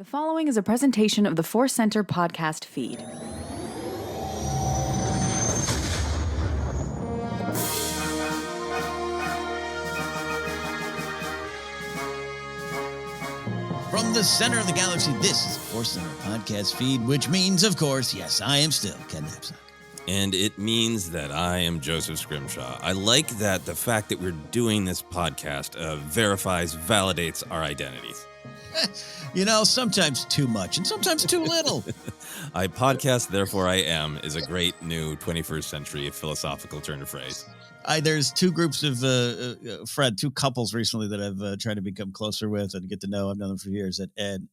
The following is a presentation of the ForceCenter podcast feed. From the center of the galaxy, this is the ForceCenter podcast feed, which means, of course, yes, I am still Ken Napzok. And it means that I am Joseph Scrimshaw. I like that the fact that we're doing this podcast validates our identities. You know, sometimes too much and sometimes too little. I podcast, therefore I am, is a great new 21st century philosophical turn of phrase. There's two groups of two couples recently that I've tried to become closer with and get to know. I've known them for years, and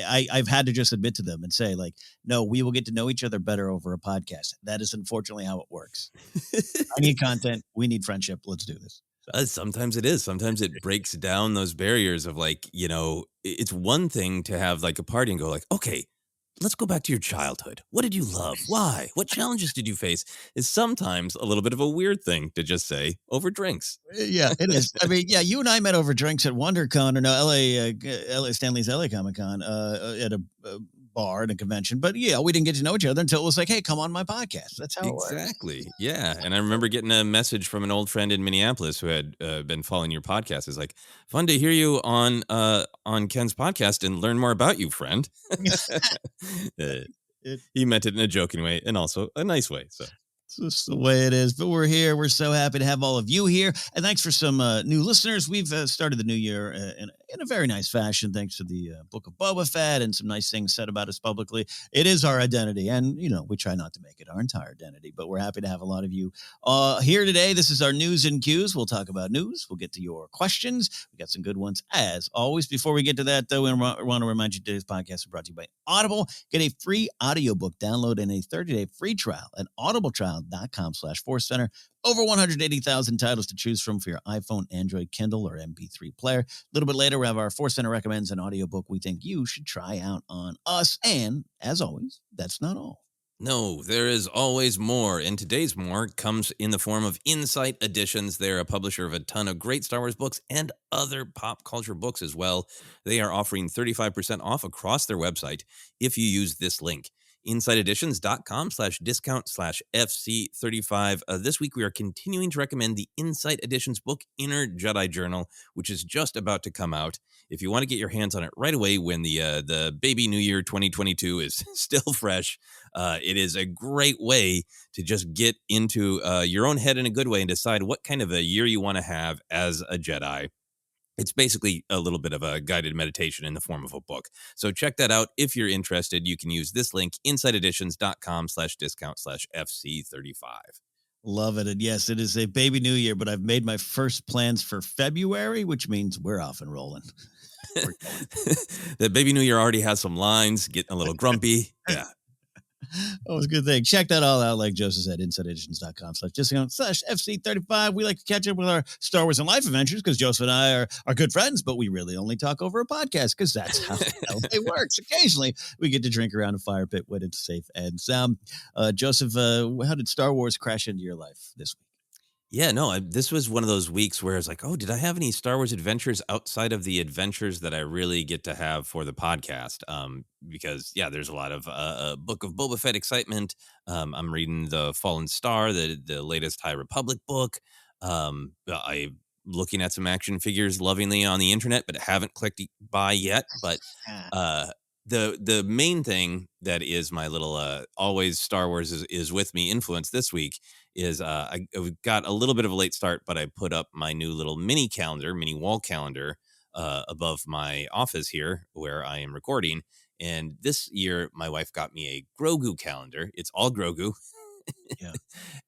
I've had to just admit to them and say, like, no, we will get to know each other better over a podcast. That is unfortunately how it works. I need content. We need friendship. Let's do this. Sometimes it is. Sometimes it breaks down those barriers of, like, you know, it's one thing to have like a party and go like, okay, let's go back to your childhood. What did you love? Why? What challenges did you face? Is sometimes a little bit of a weird thing to just say over drinks. Yeah, it is. I mean, yeah, you and I met over drinks at WonderCon, or no, LA Stanley's LA Comic Con at a bar at a convention. But yeah, we didn't get to know each other until it was like, hey, come on my podcast. That's how it works. Exactly. Yeah. And I remember getting a message from an old friend in Minneapolis who had been following your podcast. It's like, fun to hear you on Ken's podcast and learn more about you, friend. He meant it in a joking way and also a nice way. So it's just the way it is. But we're here. We're so happy to have all of you here. And thanks for some new listeners. We've started the new year in a very nice fashion, thanks to the Book of Boba Fett and some nice things said about us publicly. It is our identity. And, you know, we try not to make it our entire identity, but we're happy to have a lot of you here today. This is our news and cues. We'll talk about news. We'll get to your questions. We got some good ones, as always. Before we get to that, though, we want to remind you today's podcast is brought to you by Audible. Get a free audiobook download and a 30-day free trial at audibletrial.com/ForceCenter. Over 180,000 titles to choose from for your iPhone, Android, Kindle, or MP3 player. A little bit later, we have our ForceCenter recommends an audiobook we think you should try out on us. And as always, that's not all. No, there is always more, and today's more comes in the form of Insight Editions. They're a publisher of a ton of great Star Wars books and other pop culture books as well. They are offering 35% off across their website if you use this link. InsightEditions.com/discount/FC35. This week we are continuing to recommend the Insight Editions book, Inner Jedi Journal, which is just about to come out. If you want to get your hands on it right away when the baby new year 2022 is still fresh, it is a great way to just get into your own head in a good way and decide what kind of a year you want to have as a Jedi. It's basically a little bit of a guided meditation in the form of a book. So check that out. If you're interested, you can use this link, insighteditions.com/discount/FC35. Love it. And yes, it is a baby new year, but I've made my first plans for February, which means we're off and rolling. The baby new year already has some lines, getting a little grumpy. Yeah. Oh, it's a good thing. Check that all out, like Joseph said, insighteditions.com/discount/FC35. We like to catch up with our Star Wars and life adventures because Joseph and I are good friends, but we really only talk over a podcast because that's how it works. Occasionally, we get to drink around a fire pit when it's safe and sound. Joseph, how did Star Wars crash into your life this week? Yeah, no, this was one of those weeks where I was like, oh, did I have any Star Wars adventures outside of the adventures that I really get to have for the podcast? Because, yeah, there's a lot of Book of Boba Fett excitement. I'm reading The Fallen Star, the latest High Republic book. I'm looking at some action figures lovingly on the internet, but haven't clicked buy yet. But the main thing that is my little always Star Wars is with me influence this week is I got a little bit of a late start, but I put up my new little mini wall calendar above my office here where I am recording. And this year, my wife got me a Grogu calendar. It's all Grogu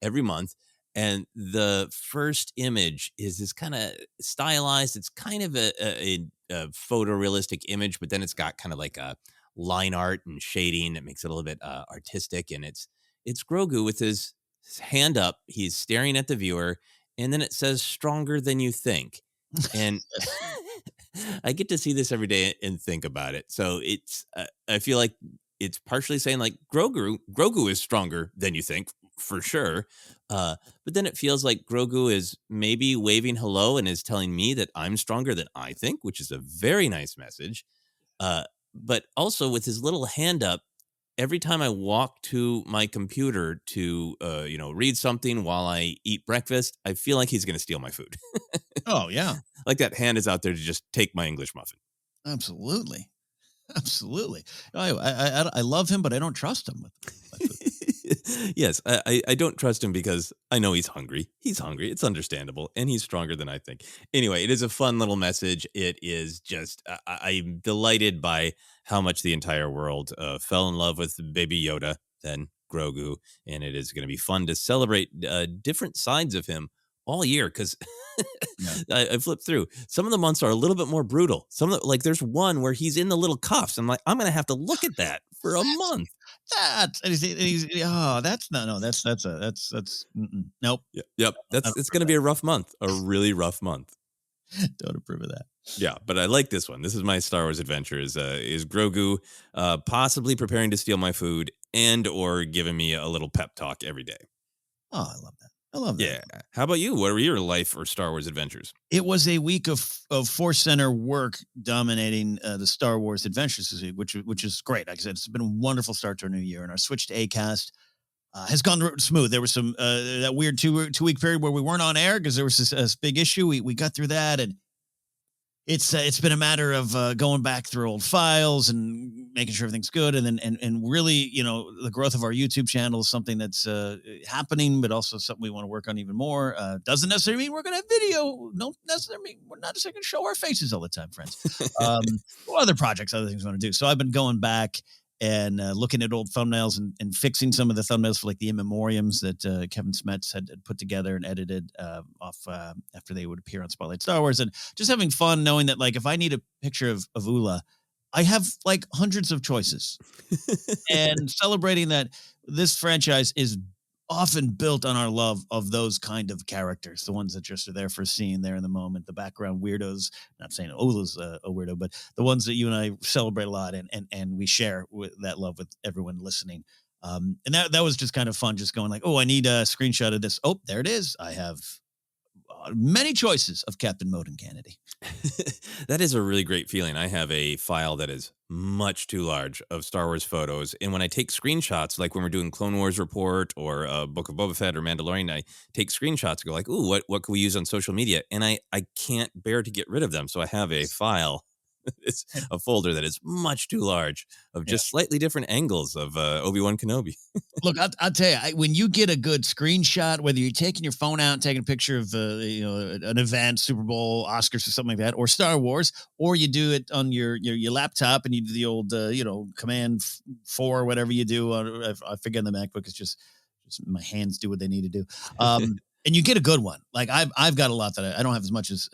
every month. And the first image is this kind of stylized. It's kind of a photorealistic image, but then it's got kind of like a line art and shading that makes it a little bit artistic. And it's Grogu with his hand up. He's staring at the viewer, and then it says "stronger than you think." And I get to see this every day and think about it. So it's I feel like it's partially saying like Grogu is stronger than you think for sure. But then it feels like Grogu is maybe waving hello and is telling me that I'm stronger than I think, which is a very nice message. but also with his little hand up, every time I walk to my computer to, read something while I eat breakfast, I feel like he's going to steal my food. Oh, yeah. Like that hand is out there to just take my English muffin. Absolutely. Absolutely. I love him, but I don't trust him with my food. Yes, I don't trust him because I know he's hungry. He's hungry. It's understandable, and he's stronger than I think. Anyway, it is a fun little message. It is just I'm delighted by how much the entire world fell in love with Baby Yoda, then Grogu, and it is going to be fun to celebrate different sides of him all year because Yeah. I flipped through. Some of the months are a little bit more brutal. Some of the, like there's one where he's in the little cuffs. I'm like, I'm going to have to look at that for a month. Nope. Yep. I don't It's approve going to of be a rough month, a really rough month. that. Don't approve of that. Yeah, but I like this one. This is my Star Wars adventure. Is Grogu possibly preparing to steal my food and or giving me a little pep talk every day? Oh, I love that. I love that. Yeah. How about you? What were your life or Star Wars adventures? It was a week of ForceCenter work dominating the Star Wars adventures this week, which is great. Like I said, it's been a wonderful start to our new year, and our switch to Acast has gone smooth. There was some that weird 2 week period where we weren't on air because there was this big issue. We got through that, and it's been a matter of going back through old files and making sure everything's good, and then and really, the growth of our YouTube channel is something that's happening, but also something we want to work on even more. Doesn't necessarily mean we're going to have video. Don't necessarily mean we're not just going to show our faces all the time, friends. Other projects, other things we want to do. So I've been going back and looking at old thumbnails and fixing some of the thumbnails for like the in memoriams that Kevin Smets had put together and edited off after they would appear on Spotlight Star Wars, and just having fun knowing that like if I need a picture of Ula, I have like hundreds of choices, and celebrating that this franchise is often built on our love of those kind of characters, the ones that just are there for a scene, there in the moment, the background weirdos. Not saying Ola's a weirdo, but the ones that you and I celebrate a lot, and we share with that love with everyone listening. And that was just kind of fun, just going like, oh, I need a screenshot of this. Oh, there it is. I have many choices of Captain Moden Kennedy. That is a really great feeling. I have a file that is much too large of Star Wars photos. And when I take screenshots, like when we're doing Clone Wars Report or Book of Boba Fett or Mandalorian, I take screenshots and go like, ooh, what can we use on social media? And I can't bear to get rid of them. So I have a file. It's a folder that is much too large of just slightly different angles of Obi-Wan Kenobi. Look, I'll tell you, when you get a good screenshot, whether you're taking your phone out and taking a picture of an event, Super Bowl, Oscars, or something like that, or Star Wars, or you do it on your laptop and you do the old Command 4, whatever you do. I figure on the MacBook, it's just my hands do what they need to do. And you get a good one. Like I've got a lot that I don't have as much as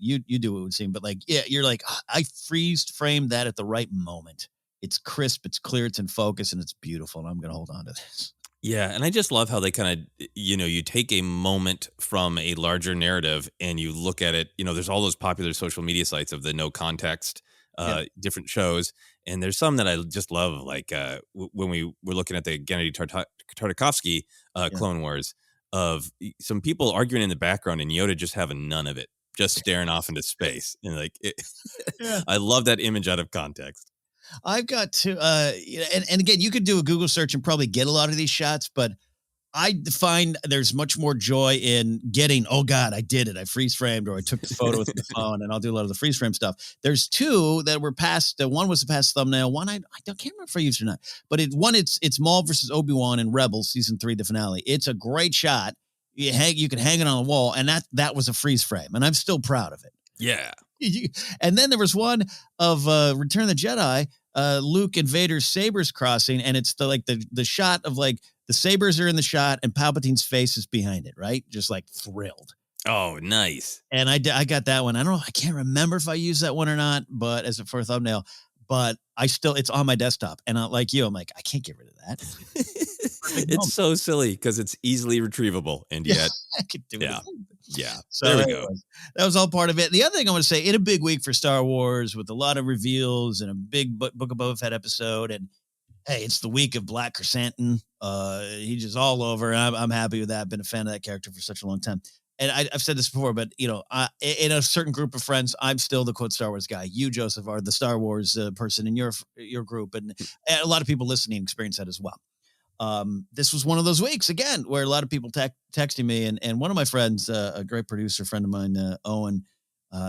you do, it would seem, but like, yeah, you're like, I freeze framed that at the right moment. It's crisp, it's clear, it's in focus, and it's beautiful. And I'm going to hold on to this. Yeah, and I just love how they kind of, you take a moment from a larger narrative and you look at it. There's all those popular social media sites of the no context, different shows, and there's some that I just love, like when we were looking at the Gennady Tartakovsky Clone Wars, of some people arguing in the background and Yoda just having none of it, just staring off into space, and like, I love that image out of context. I've got to, and again, you could do a Google search and probably get a lot of these shots, but I find there's much more joy in getting, oh God, I did it. I freeze framed, or I took the photo with my phone, and I'll do a lot of the freeze frame stuff. There's two that were past. One was the past thumbnail. One, I can't remember if I used it or not, but it's Maul versus Obi-Wan in Rebels season 3, the finale. It's a great shot. You can hang it on the wall, and that was a freeze frame, and I'm still proud of it. Yeah. And then there was one of Return of the Jedi, Luke and Vader's sabers crossing, and it's the shot of like the sabers are in the shot and Palpatine's face is behind it, right? Just like thrilled. Oh, nice. And I got that one. I don't know. I can't remember if I used that one or not, but for a thumbnail, but it's on my desktop. And I'm like I can't get rid of that. It's so silly because it's easily retrievable. And yet, I could do it. Yeah. So there we go. That was all part of it. The other thing I want to say, in a big week for Star Wars with a lot of reveals and a big Book of Boba Fett episode, and hey, it's the week of Black Chrysanthemum. He's just all over. I'm happy with that. I've been a fan of that character for such a long time. and I've said this before, but in a certain group of friends, I'm still the quote Star Wars guy. You, Joseph, are the Star Wars person in your group, and a lot of people listening experience that as well. This was one of those weeks again where a lot of people texting me, and one of my friends, a great producer friend of mine, Owen,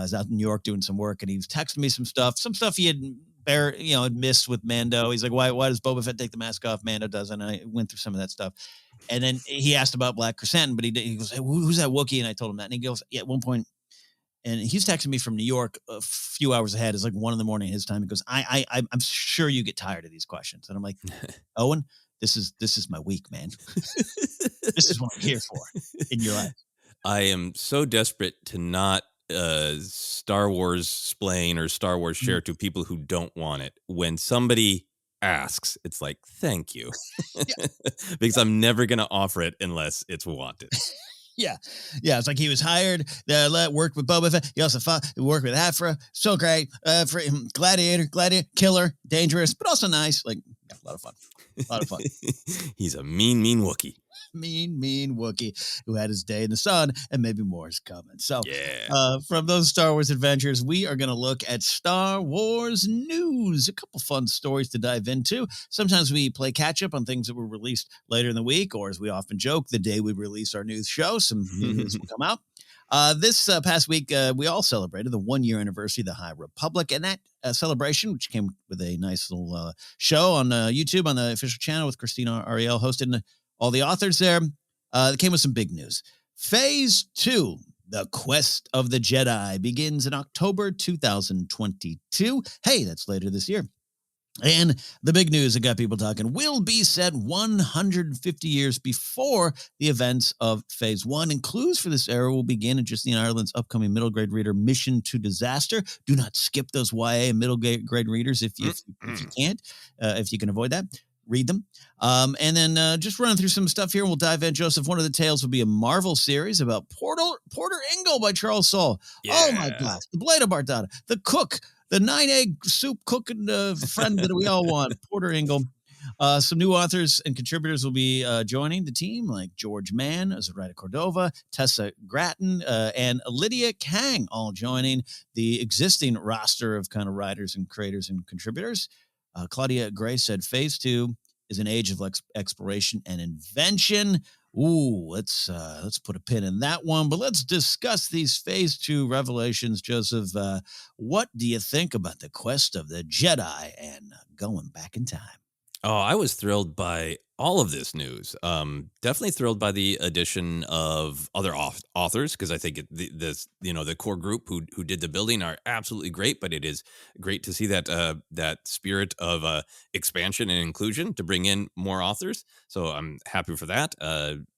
is out in New York doing some work, and he was texting me some stuff he had missed with Mando. He's like, why does Boba Fett take the mask off? Mando doesn't. I went through some of that stuff. And then he asked about Black Chrysanthemum, but he goes, hey, who's that Wookiee? And I told him that. And he goes, yeah, at one point, and he's texting me from New York a few hours ahead. It's like 1 a.m. his time. He goes, I'm sure you get tired of these questions. And I'm like, Owen, this is my week, man. This is what I'm here for in your life. I am so desperate to not Star Wars splain or Star Wars share to people who don't want it. When somebody asks, it's like, thank you. Because I'm never going to offer it unless it's wanted. Yeah. It's like he was hired, worked with Boba Fett. He also worked with Afra. So great. For him, gladiator, killer, dangerous, but also nice. Like, yeah, a lot of fun. He's a mean Wookiee. Mean Wookiee who had his day in the sun, and maybe more is coming. So yeah. From those Star Wars adventures, we are going to look at Star Wars news, a couple fun stories to dive into. Sometimes we play catch up on things that were released later in the week, or as we often joke, the day we release our news show, some new news will come out. This past week, we all celebrated the 1-year anniversary of the High Republic, and that celebration, which came with a nice little show on YouTube on the official channel with Christina Ariel hosting all the authors there, came with some big news. Phase 2, The Quest of the Jedi, begins in October 2022. Hey, that's later this year. And the big news that got people talking will be set 150 years before the events of Phase 1. And clues for this era will begin in Justine Ireland's upcoming middle grade reader, Mission to Disaster. Do not skip those YA and middle grade readers if you can't, if you can avoid that. Read them. And then just running through some stuff here. We'll dive in. Joseph, one of the tales will be a Marvel series about Porter Engel by Charles Soule. Yeah. Oh, my gosh. The Blade of Bartada. The cook. The 9-egg soup cooking friend that we all want. Porter Engel. Some new authors and contributors will be joining the team, like George Mann, Zoraida Cordova, Tessa Gratton, and Lydia Kang, all joining the existing roster of kind of writers and creators and contributors. Claudia Gray said Phase 2 is an age of exploration and invention. Ooh, let's put a pin in that one. But let's discuss these Phase 2 revelations. Joseph, what do you think about the quest of the Jedi and going back in time? Oh, I was thrilled by all of this news. Definitely thrilled by the addition of other authors, because I think the core group who did the building are absolutely great. But it is great to see that spirit of expansion and inclusion to bring in more authors. So I'm happy for that.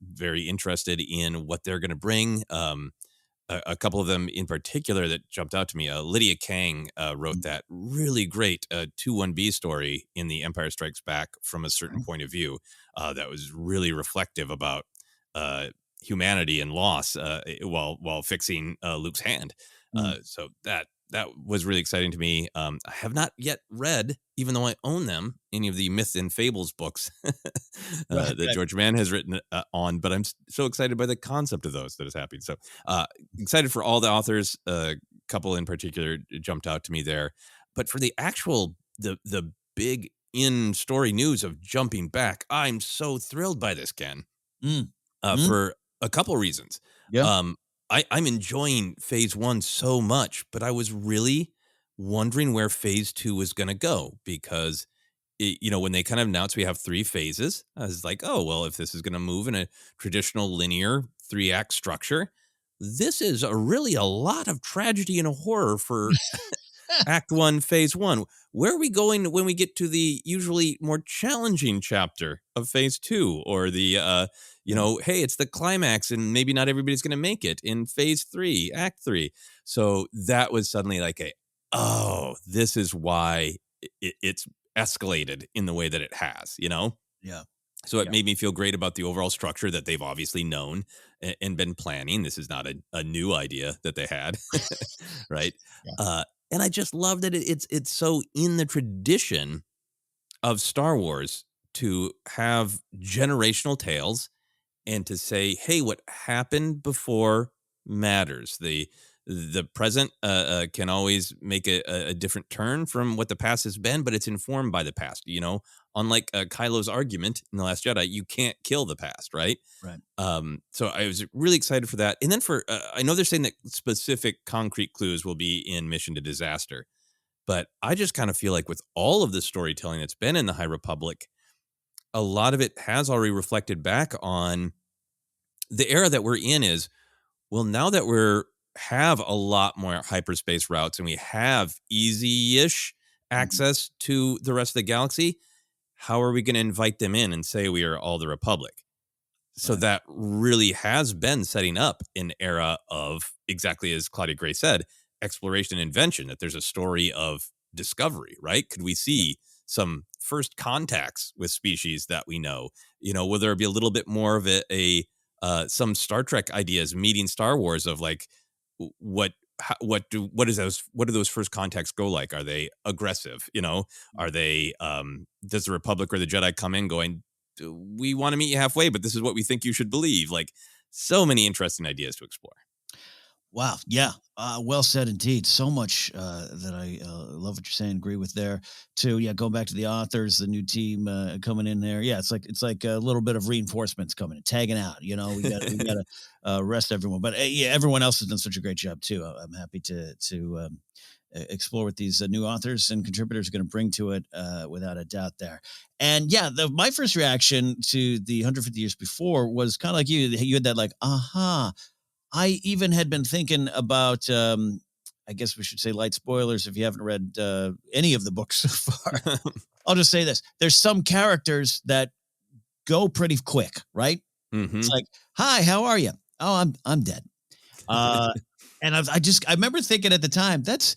Very interested in what they're going to bring. A couple of them in particular that jumped out to me. Lydia Kang wrote that really great 2-1B story in The Empire Strikes Back from a certain point of view that was really reflective about humanity and loss while fixing Luke's hand. So that was really exciting to me. I have not yet read, even though I own them, any of the Myth and Fables books that George Mann has written on, but I'm so excited by the concept of those that is happening. So excited for all the authors. A couple in particular jumped out to me there. But for the actual, the big in-story news of jumping back, I'm so thrilled by this, Ken, for a couple reasons. Yeah. I'm enjoying Phase 1 so much, but I was really wondering where Phase 2 was going to go, because when they kind of announced we have 3 phases, I was like, oh, well, if this is going to move in a traditional linear 3-act structure, this is really a lot of tragedy and horror for Act 1, Phase 1. Where are we going when we get to the usually more challenging chapter of Phase 2, or the hey, it's the climax and maybe not everybody's going to make it in Phase 3, Act 3. So that was suddenly like this is why it's escalated in the way that it has, Yeah. So it made me feel great about the overall structure that they've obviously known and been planning. This is not a new idea that they had, right? Yeah. And I just love that it's so in the tradition of Star Wars to have generational tales and to say, hey, what happened before matters. The present can always make a different turn from what the past has been, but it's informed by the past. Unlike Kylo's argument in The Last Jedi, you can't kill the past, right? Right. So I was really excited for that. And then I know they're saying that specific concrete clues will be in Mission to Disaster, but I just kind of feel like with all of the storytelling that's been in the High Republic, a lot of it has already reflected back on the era that we're in. Is, well, now that have a lot more hyperspace routes and we have easy-ish access to the rest of the galaxy, how are we going to invite them in and say we are all the Republic? So Right. that really has been setting up an era of, exactly as Claudia Gray said, exploration and invention, that there's a story of discovery, right? Could we see some first contacts with species that we know? Will there be a little bit more of some Star Trek ideas meeting Star Wars of like, what do those first contacts go like? Are they aggressive? Are they does the Republic or the Jedi come in going, we want to meet you halfway, but this is what we think you should believe? Like, so many interesting ideas to explore. Wow. Yeah. Well said indeed. So much that I love what you're saying. Agree with there too. Yeah. Going back to the authors, the new team coming in there. Yeah. It's like a little bit of reinforcements coming and tagging out. We got to rest everyone. But yeah, everyone else has done such a great job too. I'm happy to explore what these new authors and contributors are going to bring to it, without a doubt there. And yeah, my first reaction to the 150 years before was kind of like you. You had that like, aha. I even had been thinking about, I guess we should say light spoilers if you haven't read any of the books so far. I'll just say this. There's some characters that go pretty quick, right? Mm-hmm. It's like, hi, how are you? Oh, I'm dead. And I remember thinking at the time, it's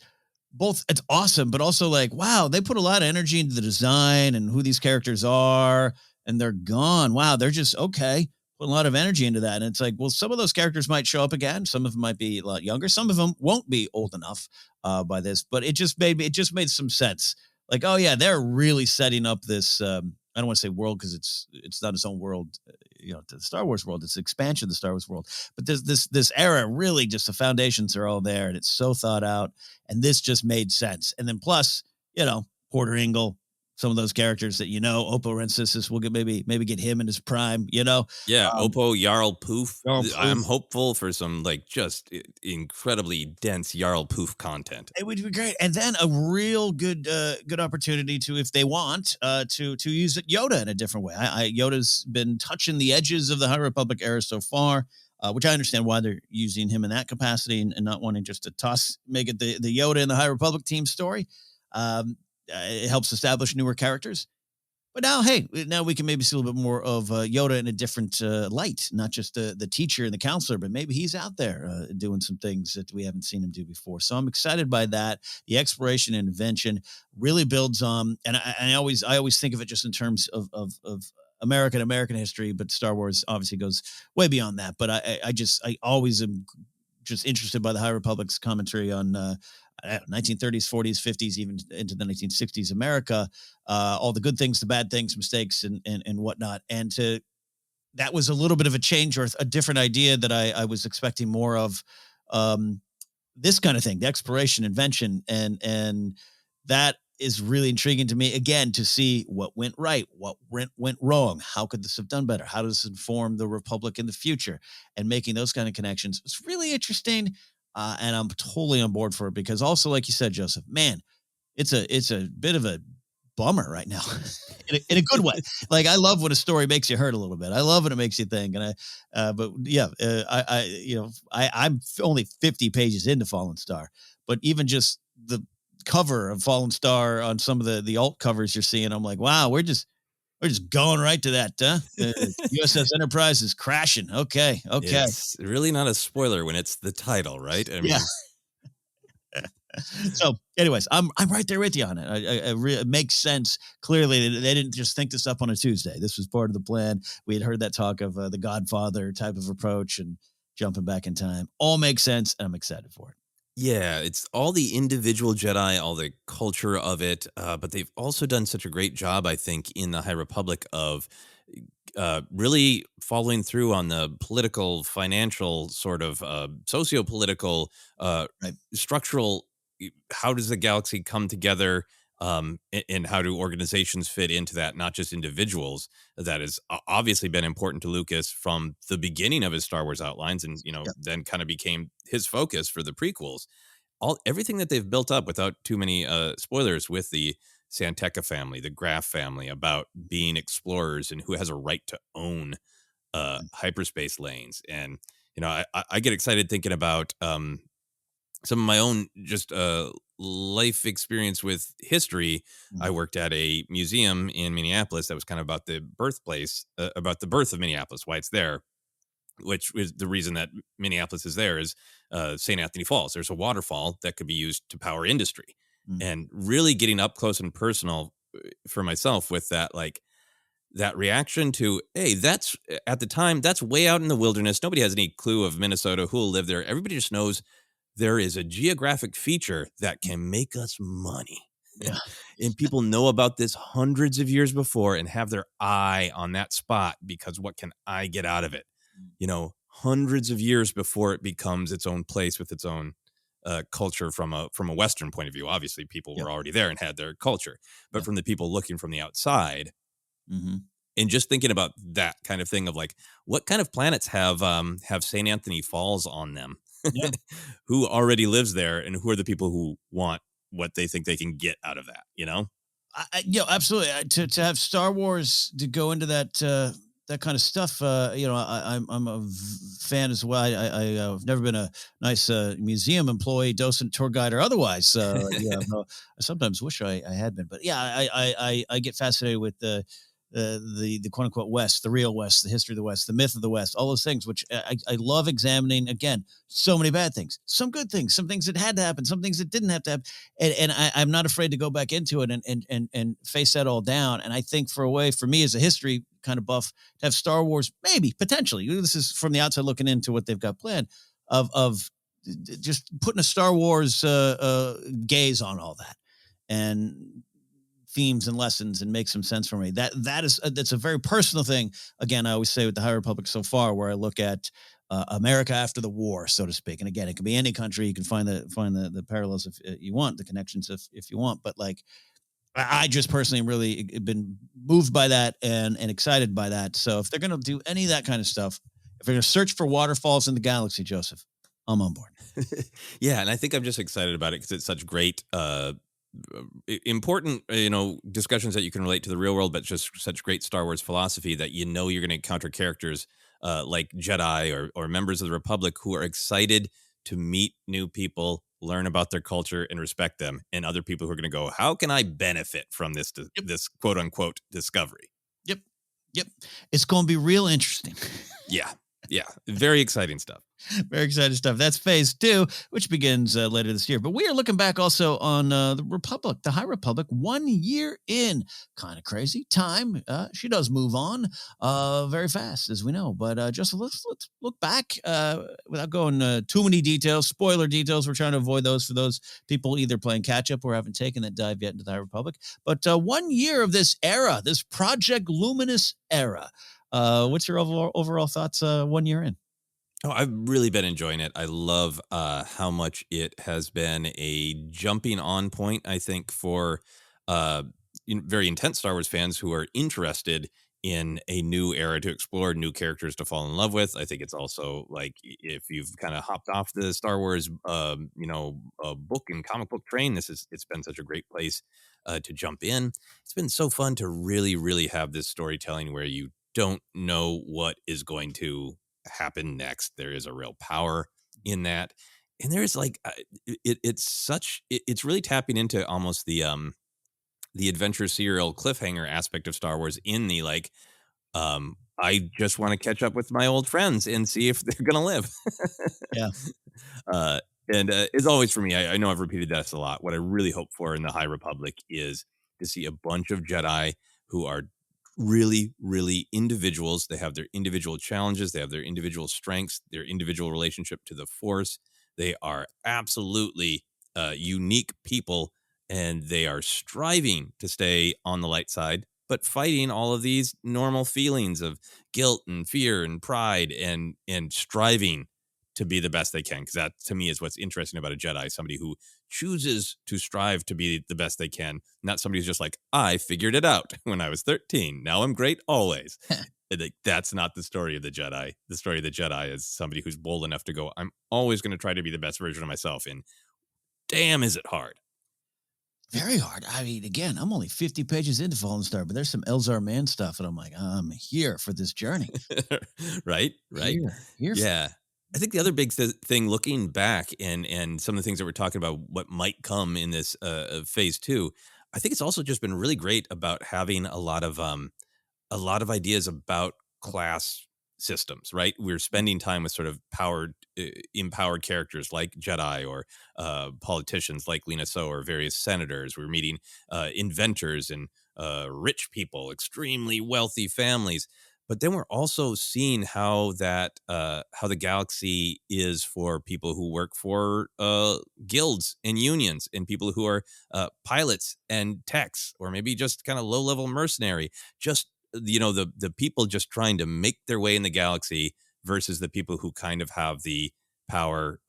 awesome, but also like, wow, they put a lot of energy into the design and who these characters are, and they're gone. Wow, they're just okay. Put a lot of energy into that. And it's like, well, some of those characters might show up again. Some of them might be a lot younger. Some of them won't be old enough by this, but it just made some sense. Like, oh yeah, they're really setting up this, I don't want to say world, because it's not its own world, the Star Wars world. It's the expansion of the Star Wars world. But this era, really just the foundations are all there and it's so thought out. And this just made sense. And then plus, Porter Engle, some of those characters that Oppo Rensis, we'll get maybe get him in his prime, Yeah, Oppo, Jarl Poof. I'm hopeful for some just incredibly dense Jarl Poof content. It would be great, and then a real good opportunity to, if they want, to use Yoda in a different way. Yoda's been touching the edges of the High Republic era so far, which I understand why they're using him in that capacity and not wanting just to make it the Yoda and the High Republic team story. It helps establish newer characters. But now we can maybe see a little bit more of Yoda in a different light, not just the teacher and the counselor, but maybe he's out there doing some things that we haven't seen him do before. So I'm excited by that. The exploration and invention really builds on, and I always think of it just in terms of American history, but Star Wars obviously goes way beyond that. But I always am just interested by the High Republic's commentary on 1930s, 40s, 50s, even into the 1960s America, all the good things, the bad things, mistakes, and whatnot. And that was a little bit of a change or a different idea that I was expecting more of, this kind of thing, the exploration, invention, and that is really intriguing to me, again, to see what went right, what went wrong. How could this have done better? How does this inform the Republic in the future? And making those kind of connections. It's really interesting. And I'm totally on board for it, because also, like you said, Joseph, man, it's a bit of a bummer right now in a good way. Like, I love when a story makes you hurt a little bit. I love when it makes you think. And I'm only 50 pages into Fallen Star, but even just the cover of Fallen Star on some of the alt covers you're seeing, I'm like, wow, we're just going right to that, huh? USS Enterprise is crashing. Okay. It's really not a spoiler when it's the title, right? I mean, yeah. So, anyways, I'm right there with you on it. It makes sense. Clearly, they didn't just think this up on a Tuesday. This was part of the plan. We had heard that talk of the Godfather type of approach and jumping back in time. All makes sense, and I'm excited for it. Yeah, it's all the individual Jedi, all the culture of it, but they've also done such a great job, I think, in the High Republic of really following through on the political, financial, sort of socio-political, Right. structural. How does the galaxy come together? And how do organizations fit into that, not just individuals? That has obviously been important to Lucas from the beginning of his Star Wars outlines, and Yeah. then kind of became his focus for the prequels. Everything that they've built up, without too many spoilers, with the Santeca family, the Graf family, about being explorers and who has a right to own hyperspace lanes. And I get excited thinking about some of my own just life experience with history. I Mhm. worked at a museum in Minneapolis that was kind of about the birthplace, about the birth of Minneapolis, why it's there, which is the reason that Minneapolis is there, is St. Anthony Falls. There's a waterfall that could be used to power industry, Mm. and really getting up close and personal for myself with that, like that reaction to, hey, that's at the time, that's way out in the wilderness. Nobody has any clue of Minnesota, who will live there. Everybody just knows there is a geographic feature that can make us money. Yeah. And people know about this hundreds of years before and have their eye on that spot, because what can I get out of it? Hundreds of years before it becomes its own place with its own culture from a Western point of view. Obviously, people Yeah. were already there and had their culture, but Yeah. from the people looking from the outside, Hmm. and just thinking about that kind of thing of like, what kind of planets have St. Anthony Falls on them? Yeah. Who already lives there, and who are the people who want what they think they can get out of that? Absolutely. To have Star Wars to go into that kind of stuff. I'm a fan as well. I've never been a nice museum employee, docent, tour guide, or otherwise. No, I sometimes wish I had been, but yeah, I get fascinated with the quote unquote West, the real West, the history of the West, the myth of the West, all those things, which I love examining. Again, so many bad things, some good things, some things that had to happen, some things that didn't have to happen, and I'm not afraid to go back into it and face that all down. And I think for a way for me as a history kind of buff to have Star Wars, maybe potentially, this is from the outside looking into what they've got planned, of just putting a Star Wars gaze on all that and themes and lessons and make some sense for me. That's a very personal thing. Again, I always say with the High Republic so far, where I look at America after the war, so to speak. And again, it can be any country. You can find the parallels if you want, the connections if you want. But like, I just personally really been moved by that and excited by that. So if they're going to do any of that kind of stuff, if they're going to search for waterfalls in the galaxy, Joseph, I'm on board. Yeah, and I think I'm just excited about it because it's such great important discussions that you can relate to the real world, but just such great Star Wars philosophy that you're going to encounter characters like Jedi or members of the Republic who are excited to meet new people, learn about their culture, and respect them, and other people who are going to go, how can I benefit from this quote unquote discovery? Yep. Yep. It's going to be real interesting. Yeah, very exciting stuff. Very exciting stuff. That's phase 2, which begins later this year. But we are looking back also on the Republic, the High Republic, 1 year in. Kind of crazy time. She does move on very fast, as we know. But just let's look back without going too many details, spoiler details. We're trying to avoid those for those people either playing catch up or haven't taken that dive yet into the High Republic. But 1 year of this era, this Project Luminous era. What's your overall thoughts 1 year in? Oh, I've really been enjoying it. I love how much it has been a jumping on point, I think, for very intense Star Wars fans who are interested in a new era to explore, new characters to fall in love with. I think it's also like, if you've kind of hopped off the Star Wars, book and comic book train, it's been such a great place to jump in. It's been so fun to really, really have this storytelling where you don't know what is going to happen next. There is a real power in that, and there's like it's really tapping into almost the adventure serial cliffhanger aspect of Star Wars, in the like, I just want to catch up with my old friends and see if they're gonna live. Yeah. uh and as always for me, I know I've repeated this a lot, what I really hope for in the High Republic is to see a bunch of Jedi who are really, really individuals. They have their individual challenges, they have their individual strengths, their individual relationship to the Force. They are absolutely unique people, and they are striving to stay on the light side, but fighting all of these normal feelings of guilt and fear and pride and striving to be the best they can. Because that, to me, is what's interesting about a Jedi, somebody who chooses to strive to be the best they can, not somebody who's just like, I figured it out when I was 13. Now I'm great always. That's not the story of the Jedi. The story of the Jedi is somebody who's bold enough to go, I'm always going to try to be the best version of myself. And damn, is it hard. Very hard. I mean, again, I'm only 50 pages into Fallen Star, but there's some Elzar Man stuff, and I'm like, I'm here for this journey. Right. Here. Yeah. I think the other big thing looking back and some of the things that we're talking about, what might come in this phase 2, I think it's also just been really great about having a lot of ideas about class systems, right? We're spending time with sort of empowered characters like Jedi or politicians like Lena So or various senators. We're meeting inventors and rich people, extremely wealthy families. But then we're also seeing how the galaxy is for people who work for guilds and unions and people who are pilots and techs, or maybe just kind of low-level mercenary, just the people just trying to make their way in the galaxy versus the people who kind of have the power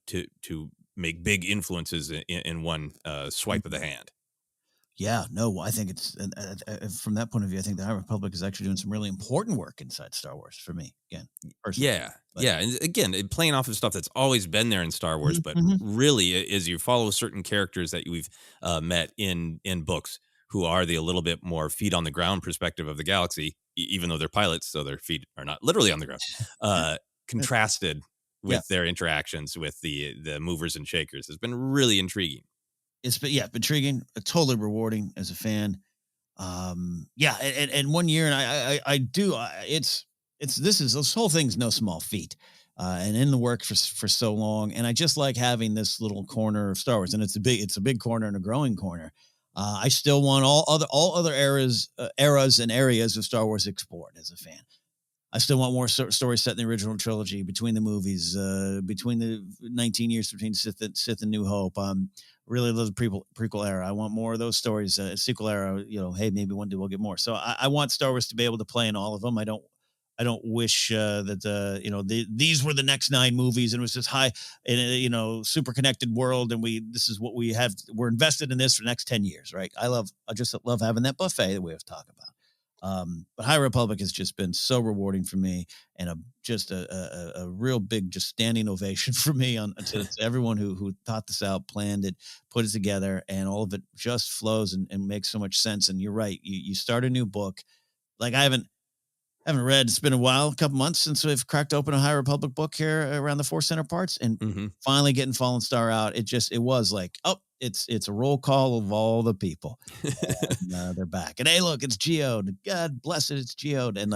to make big influences in one swipe of the hand. Yeah, no, I think it's from that point of view, I think the High Republic is actually doing some really important work inside Star Wars for me. Again, personally. Yeah, and again, playing off of stuff that's always been there in Star Wars, but really, as you follow certain characters that we've met in books who are the a little bit more feet on the ground perspective of the galaxy, even though they're pilots, so their feet are not literally on the ground, contrasted with their interactions with the movers and shakers has been really intriguing. It's been intriguing, totally rewarding as a fan. And 1 year, and this whole thing's no small feat, and in the work for so long, and I just like having this little corner of Star Wars, and it's a big corner and a growing corner. I still want all other eras and areas of Star Wars explored as a fan. I still want more stories set in the original trilogy, between the movies, between the 19 years between Sith and New Hope. Really love the prequel era. I want more of those stories. Sequel era, hey, maybe one day we'll get more. So I want Star Wars to be able to play in all of them. I don't wish that these were the next 9 movies and it was this high, super connected world, and this is what we have. We're invested in this for the next 10 years, right? I just love having that buffet that we have to talk about. But High Republic has just been so rewarding for me, and a real big just standing ovation for me to everyone who thought this out, planned it, put it together, and all of it just flows and makes so much sense. And you're right, you start a new book. Like I haven't read, it's been a while, a couple months since we've cracked open a High Republic book here around the ForceCenter parts, and finally getting Fallen Star out. It was like, it's a roll call of all the people. And, they're back. And hey, look, it's Geode. God bless it, it's Geode. And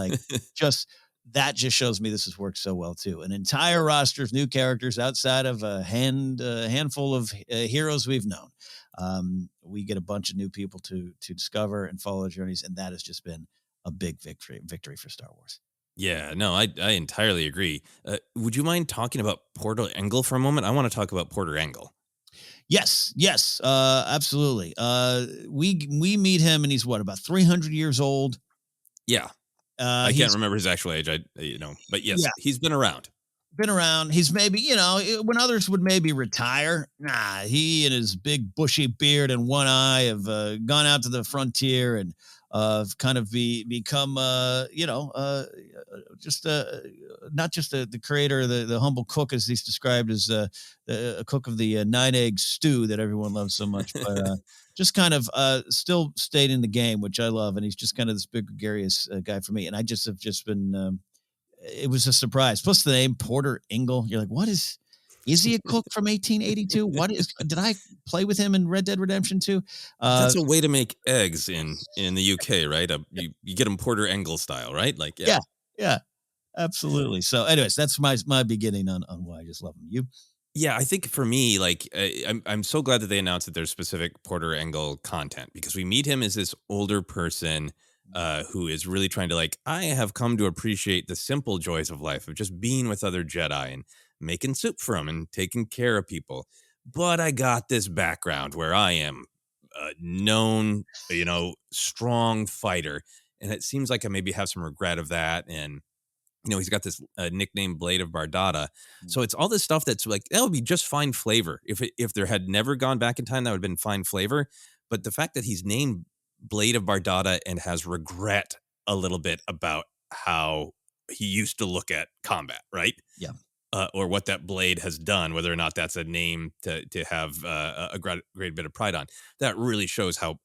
that just shows me this has worked so well too. An entire roster of new characters outside of a handful of heroes we've known. We get a bunch of new people to discover and follow journeys, and that has just been a big victory for Star Wars. Yeah, no, I entirely agree. Would you mind talking about Porter Engle for a moment? I want to talk about Porter Engle. Yes, absolutely. We meet him, and he's about 300 years old. Yeah, I can't remember his actual age. But yes, he's been around. He's maybe, when others would maybe retire, he and his big bushy beard and one eye have gone out to the frontier and kind of become, just not just the creator, the humble cook, as he's described as a cook of the 9-egg stew that everyone loves so much, but just kind of still stayed in the game, which I love. And he's just kind of this big gregarious guy for me. And I just have been, it was a surprise. Plus the name Porter Engle. You're like, what is he a cook from 1882? Did I play with him in Red Dead Redemption 2? That's a way to make eggs in the UK, right? You get them Porter Engle style, right? Like, yeah, absolutely. So anyways, that's my beginning on why I just love him. You? Yeah, I think for me, like, I'm so glad that they announced that there's specific Porter Engle content, because we meet him as this older person who is really trying to, like, I have come to appreciate the simple joys of life, of just being with other Jedi and making soup for them and taking care of people. But I got this background where I am known, strong fighter. And it seems like I maybe have some regret of that. And he's got this nickname Blade of Bardata. So it's all this stuff that's like, that would be just fine flavor. If there had never gone back in time, that would have been fine flavor. But the fact that he's named Blade of Bardata and has regret a little bit about how he used to look at combat, right? Yeah. Or what that blade has done, whether or not that's a name to have a great bit of pride on. That really shows how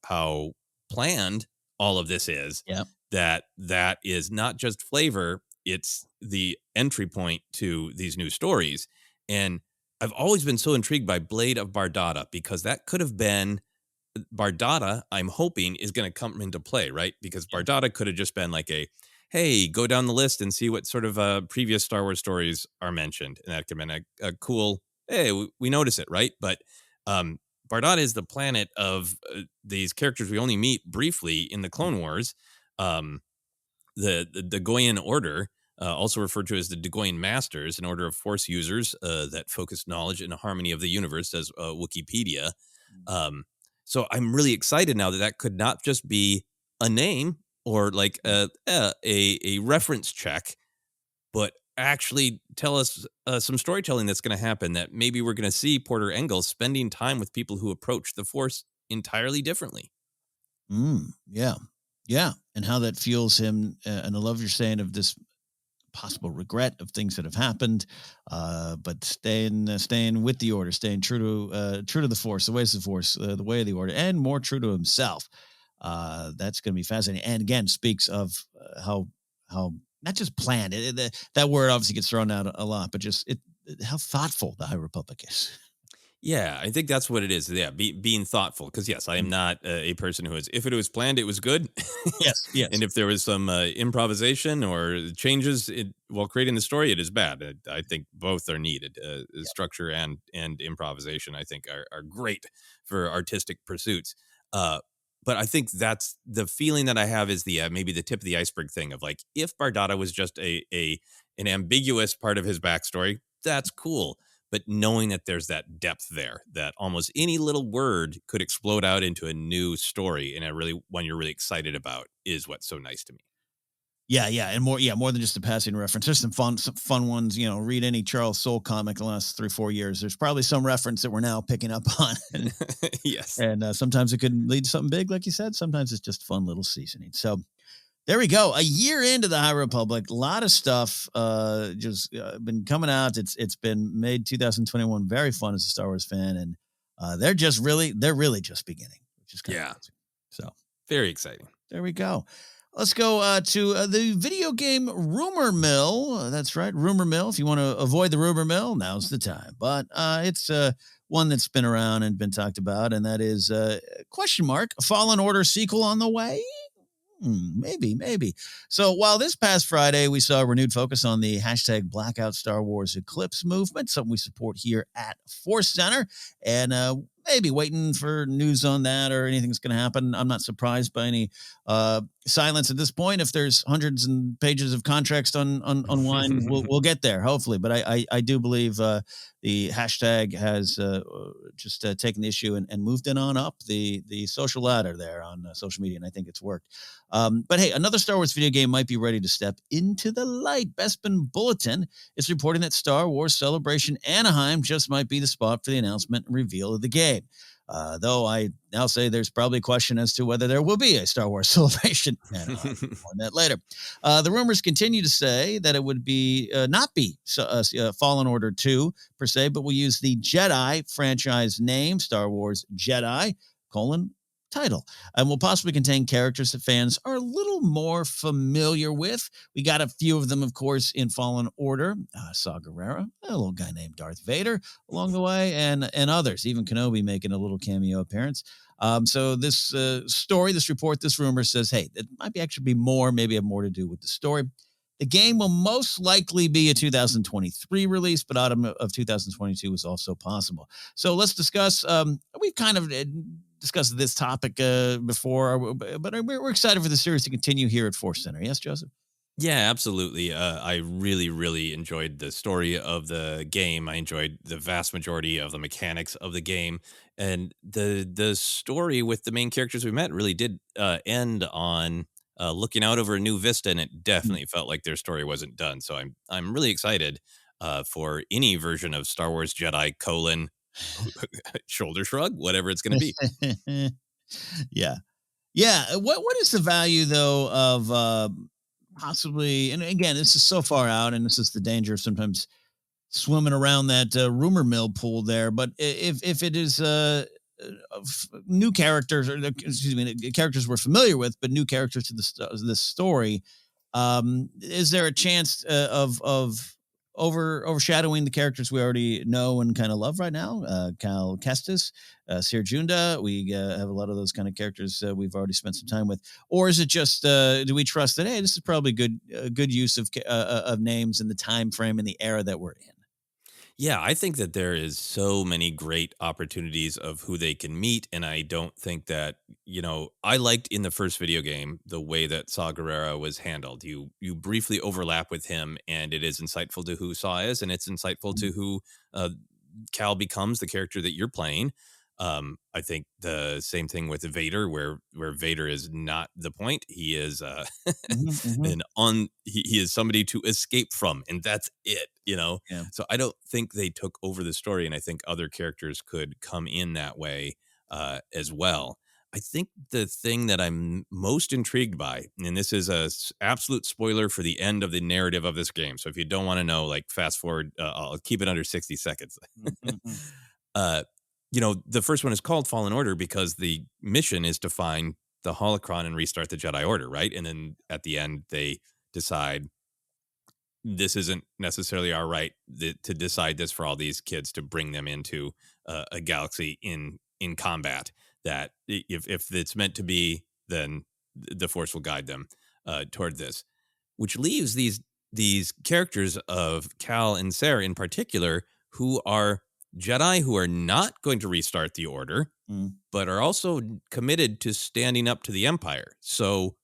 planned all of this is. Yeah. That is not just flavor, it's the entry point to these new stories. And I've always been so intrigued by Blade of Bardata, because that could have been Bardata, I'm hoping, is going to come into play, right? Because Bardata could have just been like hey, go down the list and see what sort of previous Star Wars stories are mentioned. And that could have been a cool, hey, we notice it, right? But Bardata is the planet of these characters we only meet briefly in the Clone Wars. The Dagoyan Order, also referred to as the Dagoyan Masters, an order of Force users that focus knowledge and harmony of the universe, says Wikipedia. So I'm really excited now that could not just be a name or like a reference check, but actually tell us some storytelling that's going to happen, that maybe we're going to see Porter Engel spending time with people who approach the Force entirely differently. Yeah. Yeah. And how that fuels him. And I love your saying of this possible regret of things that have happened, but staying with the Order, staying true to the Force, the ways of the Force, the way of the Order, and more true to himself. That's going to be fascinating. And again, speaks of how not just planned. That word obviously gets thrown out a lot, but just how thoughtful the High Republic is. Yeah, I think that's what it is. Yeah, being thoughtful. Because yes, I am not a person who is. If it was planned, it was good. Yes. And if there was some improvisation or changes while creating the story, it is bad. I think both are needed. Structure and improvisation, I think, are great for artistic pursuits. But I think that's the feeling that I have is the maybe the tip of the iceberg thing of like, if Bardata was just an ambiguous part of his backstory, that's cool. But knowing that there's that depth there, that almost any little word could explode out into a new story, and one you're really excited about, is what's so nice to me. Yeah, and more than just a passing reference. There's some fun ones. Read any Charles Soule comic the last 3-4 years. There's probably some reference that we're now picking up on. Yes, and sometimes it could lead to something big, like you said. Sometimes it's just fun little seasoning. So there we go. A year into the High Republic, a lot of stuff just been coming out. It's been made 2021 very fun as a Star Wars fan, and they're really just beginning, which is kind of amazing. So very exciting. There we go. Let's go to the video game rumor mill. That's right, rumor mill. If you want to avoid the rumor mill, now's the time. But it's one that's been around and been talked about, and that is question mark Fallen Order sequel on the way. Maybe. So while this past Friday we saw a renewed focus on the hashtag Blackout Star Wars Eclipse movement, something we support here at ForceCenter, and maybe waiting for news on that or anything's going to happen. I'm not surprised by any silence at this point. If there's hundreds and pages of contracts unwind, we'll get there, hopefully. But I do believe the hashtag has just taken the issue and moved it on up the social ladder there on social media, and I think it's worked. But hey, another Star Wars video game might be ready to step into the light. Bespin Bulletin is reporting that Star Wars Celebration Anaheim just might be the spot for the announcement and reveal of the game. Though I now say there's probably a question as to whether there will be a Star Wars Celebration. And on that later. The rumors continue to say that it would be not be Fallen Order 2 per se, but will use the Jedi franchise name, Star Wars Jedi, title, and will possibly contain characters that fans are a little more familiar with. We got a few of them, of course, in Fallen Order. Saw Gerrera, a little guy named Darth Vader along the way, and others, even Kenobi making a little cameo appearance. So this story, this report, this rumor says, hey, it might be actually be more, maybe have more to do with the story. The game will most likely be a 2023 release, but autumn of 2022 is also possible. So let's discuss, we've kind of discussed this topic before, but we're excited for the series to continue here at ForceCenter. Yes, Joseph? Yeah, absolutely. I really, really enjoyed the story of the game. I enjoyed the vast majority of the mechanics of the game, and the story with the main characters we met really did end on looking out over a new vista, and it definitely felt like their story wasn't done. So I'm really excited for any version of Star Wars Jedi colon shoulder shrug, whatever it's going to be. Yeah. Yeah. What is the value though of possibly? And again, this is so far out, and this is the danger of sometimes swimming around that rumor mill pool there. But if it is new characters, or excuse me, characters we're familiar with, but new characters to this story, is there a chance of overshadowing the characters we already know and kind of love right now? Cal Kestis, Sir Junda, we have a lot of those kind of characters we've already spent some time with. Or is it just do we trust that, hey, this is probably good use of names and the time frame and the era that we're in? Yeah, I think that there is so many great opportunities of who they can meet, and I don't think that I liked in the first video game the way that Saw Gerrera was handled. You briefly overlap with him, and it is insightful to who Saw is, and it's insightful to who uh, Cal becomes, the character that you're playing. I think the same thing with Vader, where Vader is not the point. He is Hmm, hmm. he is somebody to escape from, and that's it. Yeah. So I don't think they took over the story, and I think other characters could come in that way as well. I think the thing that I'm most intrigued by, and this is a absolute spoiler for the end of the narrative of this game. So if you don't want to know, like fast forward, I'll keep it under 60 seconds. Mhm. uh, the first one is called Fallen Order because the mission is to find the holocron and restart the Jedi Order, right? And then at the end, they decide this isn't necessarily our right to decide this for all these kids to bring them into a galaxy in combat. That if it's meant to be, then the Force will guide them toward this, which leaves these characters of Cal and Sarah in particular, who are Jedi who are not going to restart the Order, Mm. but are also committed to standing up to the Empire. So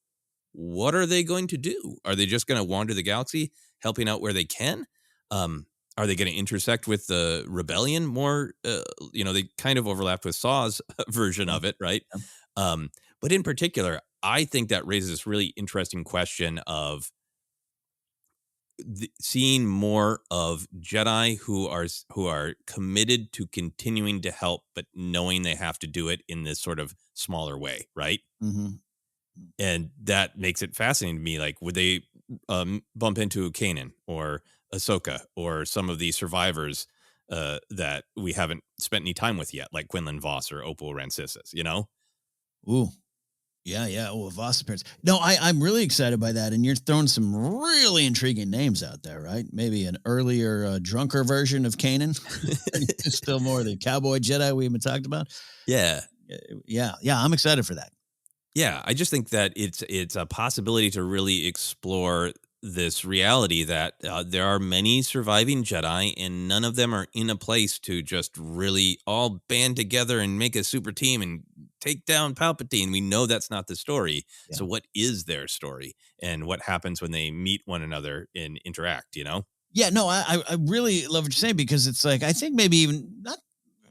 what are they going to do? Are they just going to wander the galaxy, helping out where they can? Are they going to intersect with the rebellion more? They kind of overlapped with Saw's version Yeah. of it, right? Yeah. Um, but in particular, I think that raises this really interesting question of seeing more of Jedi who are committed to continuing to help, but knowing they have to do it in this sort of smaller way, right? Mhm. And that makes it fascinating to me. Like, would they bump into Kanan or Ahsoka or some of the survivors that we haven't spent any time with yet, like Quinlan Voss or Opal Rancisis? Ooh. Yeah, yeah. Oh, Voss appearance. No, I'm really excited by that. And you're throwing some really intriguing names out there, right? Maybe an earlier, drunker version of Kanan. Still more the cowboy Jedi we even talked about. Yeah. Yeah, yeah. I'm excited for that. Yeah, I just think that it's a possibility to really explore this reality that there are many surviving Jedi, and none of them are in a place to just really all band together and make a super team and take down Palpatine. We know that's not the story. Yeah. So, what is their story, and what happens when they meet one another and interact? Yeah, no, I really love what you're saying, because it's like, I think maybe even not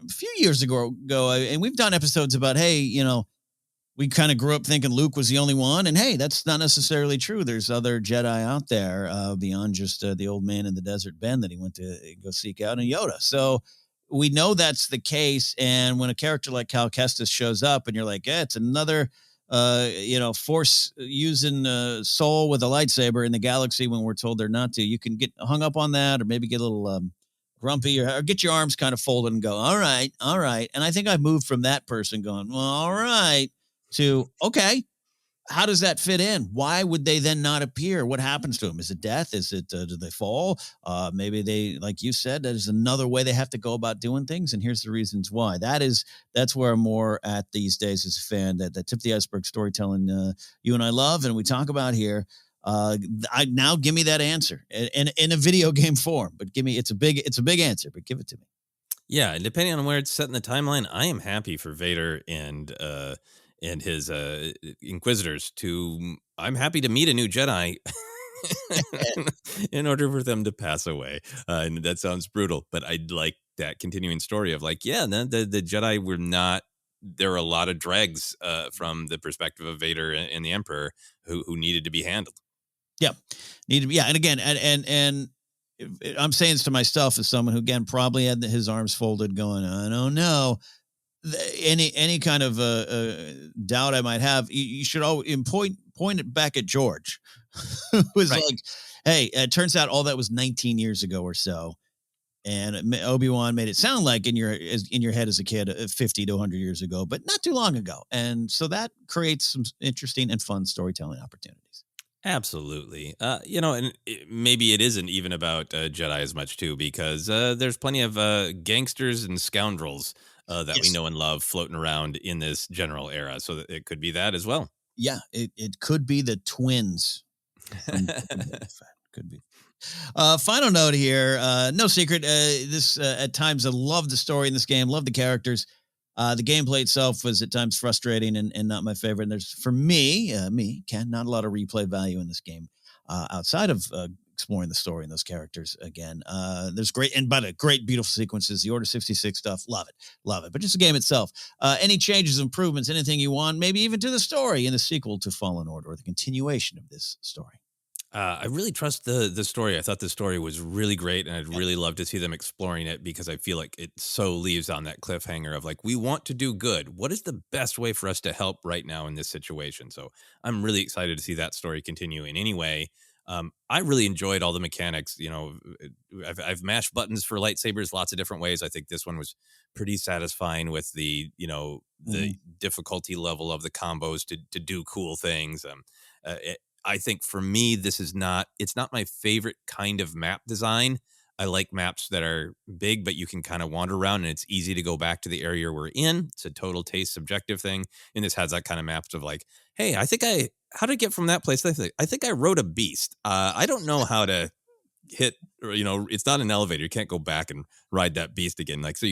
a few years ago, and we've done episodes about, hey, we kind of grew up thinking Luke was the only one, and hey, that's not necessarily true. There's other Jedi out there beyond just the old man in the desert Ben that he went to go seek out, and Yoda. So we know that's the case. And when a character like Cal Kestis shows up, and you're like, yeah, it's another Force using soul with a lightsaber in the galaxy when we're told they're not to, you can get hung up on that, or maybe get a little grumpy, or get your arms kind of folded and go, all right, all right. And I think I've moved from that person going, well, all right, to, okay, how does that fit in? Why would they then not appear? What happens to them? Is it death? Is it, do they fall? Maybe they, like you said, that is another way they have to go about doing things. And here's the reasons why. That's where I'm more at these days as a fan, that tip of the iceberg storytelling you and I love, and we talk about here. Now give me that answer in a video game form, but it's a big answer, but give it to me. Yeah, and depending on where it's set in the timeline, I am happy for Vader and his Inquisitors to. I'm happy to meet a new Jedi in order for them to pass away. And that sounds brutal, but I like that continuing story of like, yeah, the Jedi were not. There are a lot of dregs from the perspective of Vader and the Emperor who needed to be handled. Yeah, need to be. Yeah, and again, and I'm saying this to myself as someone who again probably had his arms folded, going, I don't know. Any kind of doubt I might have, you should always point it back at George, who was Right. like, "Hey, it turns out all that was 19 years ago or so." And Obi-Wan made it sound like in your head as a kid, 50 to 100 years ago, but not too long ago. And so that creates some interesting and fun storytelling opportunities. Absolutely. And maybe it isn't even about Jedi as much too, because there's plenty of gangsters and scoundrels that we Yes. know and love floating around in this general era. So that it could be that as well. Yeah, it could be the twins from Boba Fett. Could be. Final note here. No secret. This at times I love the story in this game. Love the characters. The gameplay itself was at times frustrating and not my favorite. And there's for me, Ken, not a lot of replay value in this game outside of exploring the story and those characters again. There's great, beautiful sequences. The Order 66 stuff, love it. But just the game itself. Any changes, improvements, anything you want, maybe even to the story in the sequel to Fallen Order or the continuation of this story. I really trust the story. I thought the story was really great, and I'd Yeah. really love to see them exploring it because I feel like it so leaves on that cliffhanger of like, we want to do good. What is the best way for us to help right now in this situation? So I'm really excited to see that story continue in any way. I really enjoyed all the mechanics. I've mashed buttons for lightsabers lots of different ways. I think this one was pretty satisfying with the Mhm. difficulty level of the combos to do cool things. I think for me, it's not my favorite kind of map design. I like maps that are big, but you can kind of wander around and it's easy to go back to the area we're in. It's a total taste subjective thing. And this has that kind of maps of like, hey, how to get from that place? I think I rode a beast. I don't know how to hit, or, it's not an elevator. You can't go back and ride that beast again. Like, so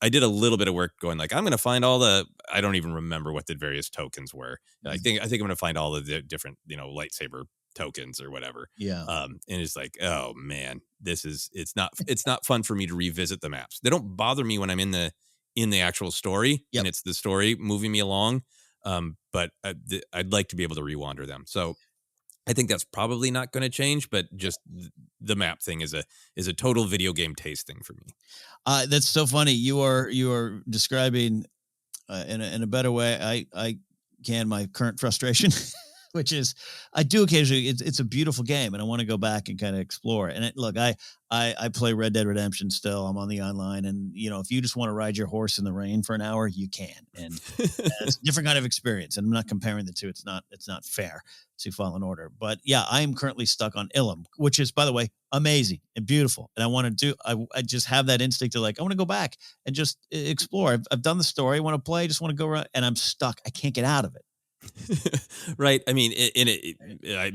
I did a little bit of work going like, I'm going to find I don't even remember what the various tokens were. I think I'm going to find all of the different, lightsaber tokens or whatever. Yeah. And it's like, oh man, it's not fun for me to revisit the maps. They don't bother me when I'm in the actual story Yep. and it's the story moving me along. But I'd like to be able to rewander them. So I think that's probably not going to change, but just the map thing is a total video game taste thing for me. That's so funny. You are describing in a better way. I can my current frustration, which is I do occasionally. It's a beautiful game, and I want to go back and kind of explore. And look, I play Red Dead Redemption still. I'm on the online, and if you just want to ride your horse in the rain for an hour, you can. And it's a different kind of experience. And I'm not comparing the two. It's not fair to Fallen Order. But yeah, I am currently stuck on Ilum, which is, by the way, amazing and beautiful. And I want to I just have that instinct to like, I want to go back and just explore. I've done the story. I want to play. I just want to go around, and I'm stuck. I can't get out of it. Right. I mean,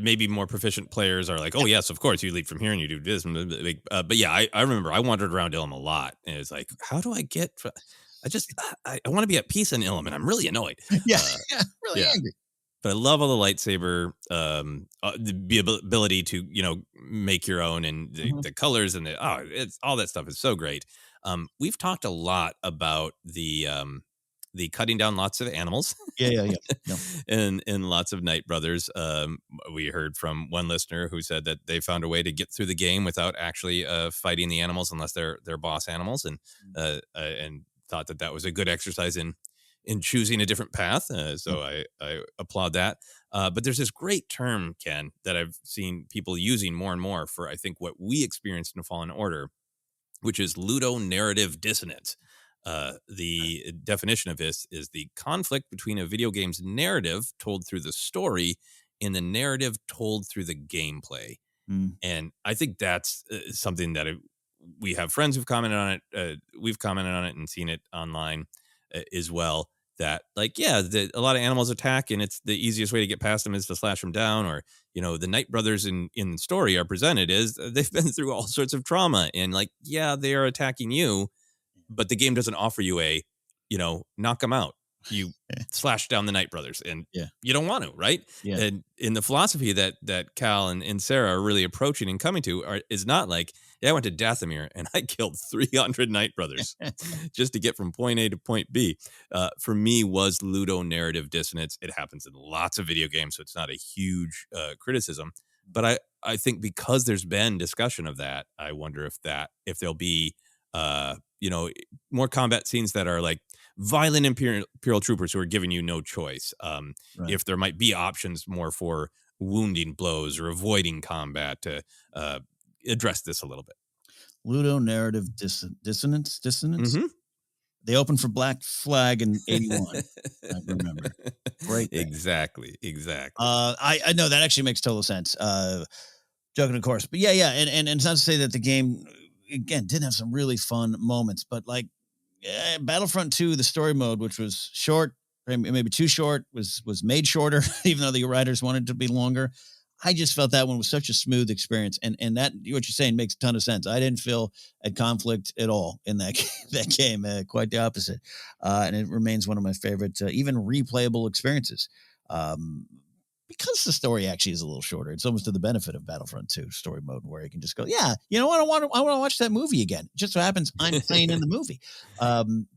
maybe more proficient players are like, oh, yes, of course, you lead from here and you do this. But yeah, I remember I wandered around Ilum a lot. And it's like, how do I get I want to be at peace in Ilum, and I'm really annoyed. Yeah, really yeah. angry. But I love all the lightsaber, the ability to, make your own and the colors and it's all that stuff is so great. We've talked a lot about the cutting down lots of animals. Yeah. and lots of Night Brothers. We heard from one listener who said that they found a way to get through the game without actually fighting the animals unless they're boss animals, and thought that was a good exercise in choosing a different path. So I applaud that. But there's this great term, Ken, that I've seen people using more and more for, I think, what we experienced in Fallen Order, which is ludonarrative dissonance. The definition of this is the conflict between a video game's narrative told through the story and the narrative told through the gameplay. And I think that's something that we have friends who've commented on it. We've commented on it and seen it online as well. That like, yeah, a lot of animals attack and it's the easiest way to get past them is to slash them down. Or, the Night Brothers in the story are presented as they've been through all sorts of trauma and like, yeah, they are attacking you, but the game doesn't offer you knock them out. you slash down the Knight brothers, and Yeah. you don't want to, right? Yeah. And in the philosophy that Cal and Sarah are really approaching and coming to is not like, yeah, I went to Dathomir and I killed 300 Knight brothers just to get from point A to point B. For me, was ludonarrative dissonance. It happens in lots of video games, so it's not a huge criticism. But I think because there's been discussion of that, I wonder if there'll be more combat scenes that are like violent imperial troopers who are giving you no choice. Right. If there might be options more for wounding blows or avoiding combat to address this a little bit. Ludonarrative dissonance. Mm-hmm. They opened for Black Flag in 81. I remember. Great thing. Exactly. I know that actually makes total sense. Joking, of course, but yeah, and it's not to say that the game again did have some really fun moments, but like Battlefront 2, the story mode, which was short, maybe too short, was made shorter, even though the writers wanted it to be longer. I just felt that one was such a smooth experience, and that what you're saying makes a ton of sense. I didn't feel at conflict at all in that game. Quite the opposite, and it remains one of my favorite, even replayable experiences. Because the story actually is a little shorter, it's almost to the benefit of Battlefront 2 story mode, where you can just go, yeah, you know what, I want to watch that movie again. It just so happens I'm playing in the movie.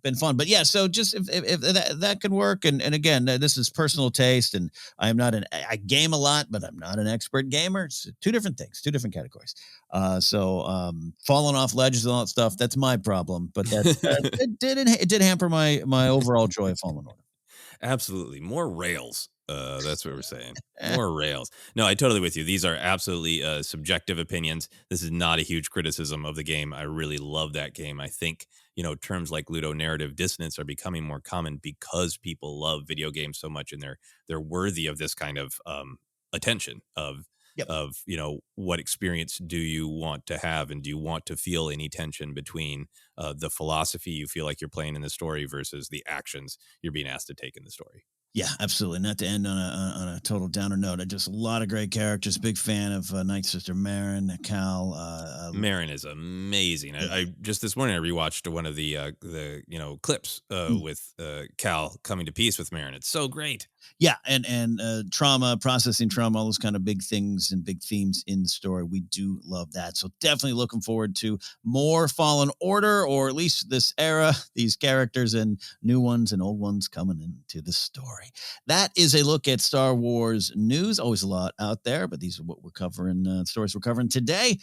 Been fun, but yeah. So just if that can work, and again, this is personal taste, and I am not I game a lot, but I'm not an expert gamer. It's two different things, two different categories. Falling off ledges and all that stuff, that's my problem. But that it did hamper my overall joy of Fallen Order. Absolutely. More rails. That's what we're saying. More rails. No, I totally with you. These are absolutely subjective opinions. This is not a huge criticism of the game. I really love that game. I think, terms like ludonarrative dissonance are becoming more common because people love video games so much, and they're worthy of this kind of attention of Yep. what experience do you want to have, and do you want to feel any tension between the philosophy you feel like you're playing in the story versus the actions you're being asked to take in the story. Yeah, absolutely. Not to end on a total downer note. I just a lot of great characters. Big fan of Night Sister Marin, Cal. Marin is amazing. I just this morning I rewatched one of the clips with Cal coming to peace with Marin. It's so great. Yeah, and trauma, processing trauma, all those kind of big things and big themes in the story. We do love that. So definitely looking forward to more Fallen Order, or at least this era, these characters and new ones and old ones coming into the story. That is a look at Star Wars news. Always a lot out there, but these are what we're covering, stories we're covering today.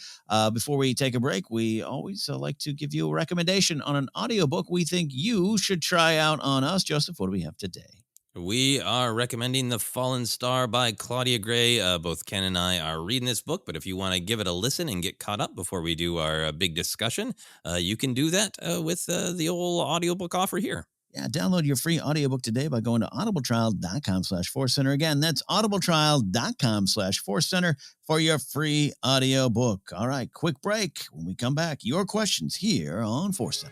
Before we take a break, we always like to give you a recommendation on an audiobook we think you should try out on us. Joseph, what do we have today? We are recommending The Fallen Star by Claudia Gray. Both Ken and I are reading this book, but if you want to give it a listen and get caught up before we do our big discussion, you can do that with the old audiobook offer here. Yeah, download your free audiobook today by going to audibletrial.com/ForceCenter. Again, that's audibletrial.com/ForceCenter for your free audiobook. All right, quick break. When we come back, your questions here on ForceCenter.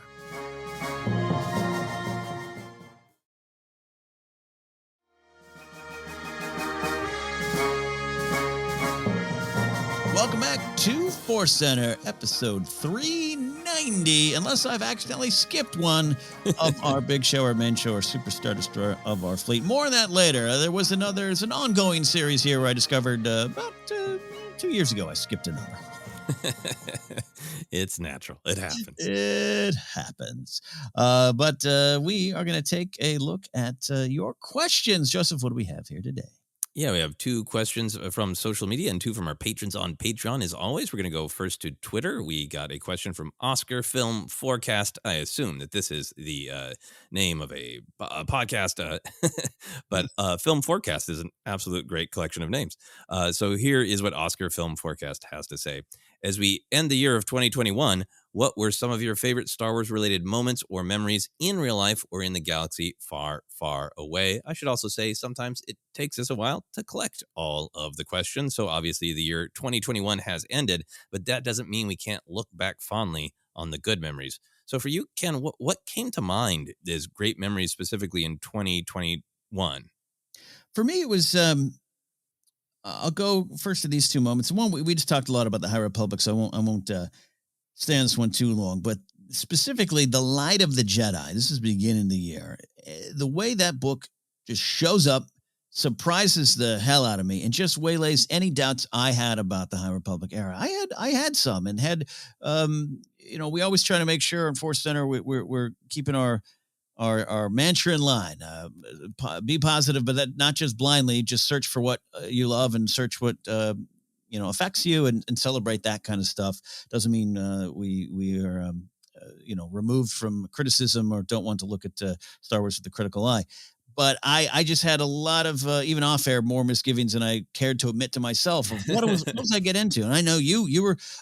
Welcome back to ForceCenter, episode 390, unless I've accidentally skipped one of our big show, our main show, our Superstar Destroyer of our fleet. More on that later. There's an ongoing series here where I discovered about 2 years ago I skipped another. It's natural. It happens. It happens. But we are going to take a look at your questions. Joseph, what do we have here today? Yeah, we have 2 questions from social media and 2 from our patrons on Patreon. As always, we're going to go first to Twitter. We got a question from Oscar Film Forecast. I assume that this is the name of a podcast, but Film Forecast is an absolute great collection of names. So here is what Oscar Film Forecast has to say. As we end the year of 2021, what were some of your favorite Star Wars related moments or memories in real life or in the galaxy far, far away? I should also say sometimes it takes us a while to collect all of the questions. So obviously the year 2021 has ended, but that doesn't mean we can't look back fondly on the good memories. So for you, Ken, what came to mind as great memories specifically in 2021? For me, it was... I'll go first to these 2 moments. One, we just talked a lot about the High Republic, so I won't stay on this one too long. But specifically The Light of the Jedi. This is beginning of the year. The way that book just shows up, surprises the hell out of me, and just waylays any doubts I had about the High Republic era. I had some, and had we always try to make sure in Force Center we're keeping our mantra in line. Be positive, but that not just blindly. Just search for what you love, and search what affects you, and celebrate that kind of stuff. Doesn't mean we are removed from criticism or don't want to look at Star Wars with a critical eye. But I just had a lot of even off air more misgivings than I cared to admit to myself of what was I get into. And I know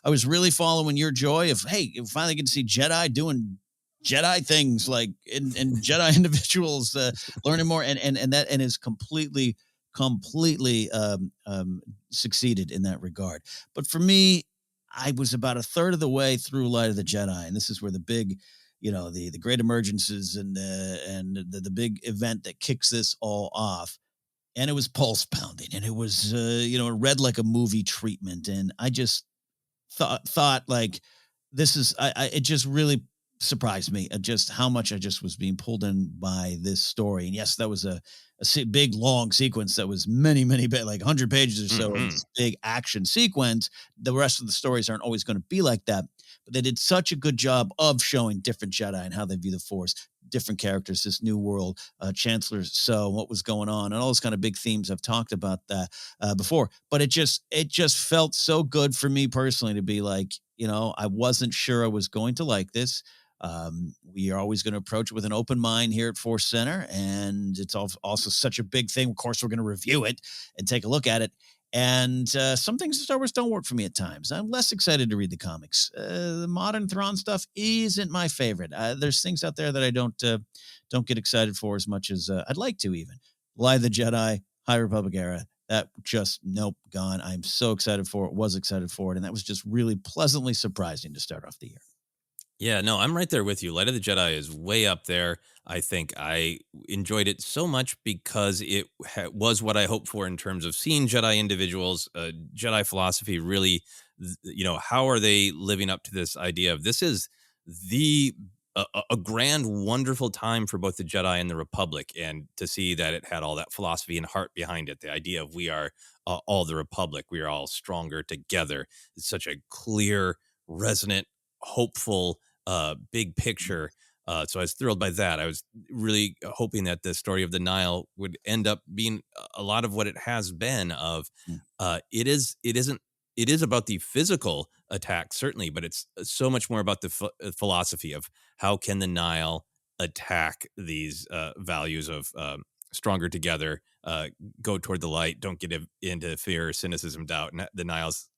I was really following your joy of, hey, you finally get to see Jedi doing Jedi things, like in Jedi individuals learning more, and is completely succeeded in that regard. But for me, I was about a third of the way through Light of the Jedi, and this is where the big, the great emergences and the big event that kicks this all off. And it was pulse pounding, and it was it read like a movie treatment, and I just thought like, this is it just really surprised me at just how much I just was being pulled in by this story. And yes, that was a big long sequence that was many like 100 pages or so of this big action sequence. The rest of the stories aren't always going to be like that, but they did such a good job of showing different Jedi and how they view the Force, different characters, this new world, Chancellor So, what was going on, and all those kind of big themes. I've talked about that before, but it just felt so good for me personally to be like, I wasn't sure I was going to like this. We are always going to approach it with an open mind here at Force Center, and it's also such a big thing. Of course, we're going to review it and take a look at it. And some things in Star Wars don't work for me at times. I'm less excited to read the comics. The modern Thrawn stuff isn't my favorite. There's things out there that I don't get excited for as much as I'd like to. Even Light of the Jedi, High Republic era, that just gone. I'm so excited for it. Was excited for it, and that was just really pleasantly surprising to start off the year. Yeah, no, I'm right there with you. Light of the Jedi is way up there. I think I enjoyed it so much because it was what I hoped for in terms of seeing Jedi individuals, Jedi philosophy. Really, how are they living up to this idea of this is a grand, wonderful time for both the Jedi and the Republic, and to see that it had all that philosophy and heart behind it. The idea of we are all the Republic, we are all stronger together. It's such a clear, resonant, hopeful, big picture. So I was thrilled by that. I was really hoping that the story of the Nile would end up being a lot of what it has been. It is about the physical attack, certainly, but it's so much more about the philosophy of how can the Nile attack these values of stronger together, go toward the light, don't get into fear, cynicism, doubt, and the Nile's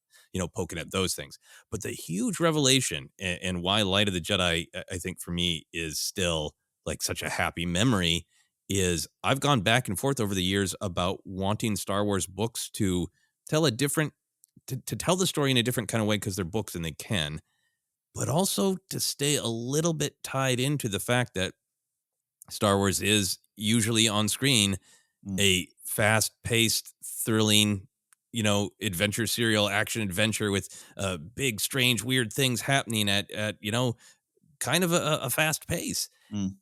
poking at those things. But the huge revelation and why Light of the Jedi, I think for me, is still like such a happy memory is I've gone back and forth over the years about wanting Star Wars books to tell to tell the story in a different kind of way because they're books and they can, but also to stay a little bit tied into the fact that Star Wars is usually on screen a fast-paced, thrilling, adventure serial, action adventure with big, strange, weird things happening at kind of a fast pace.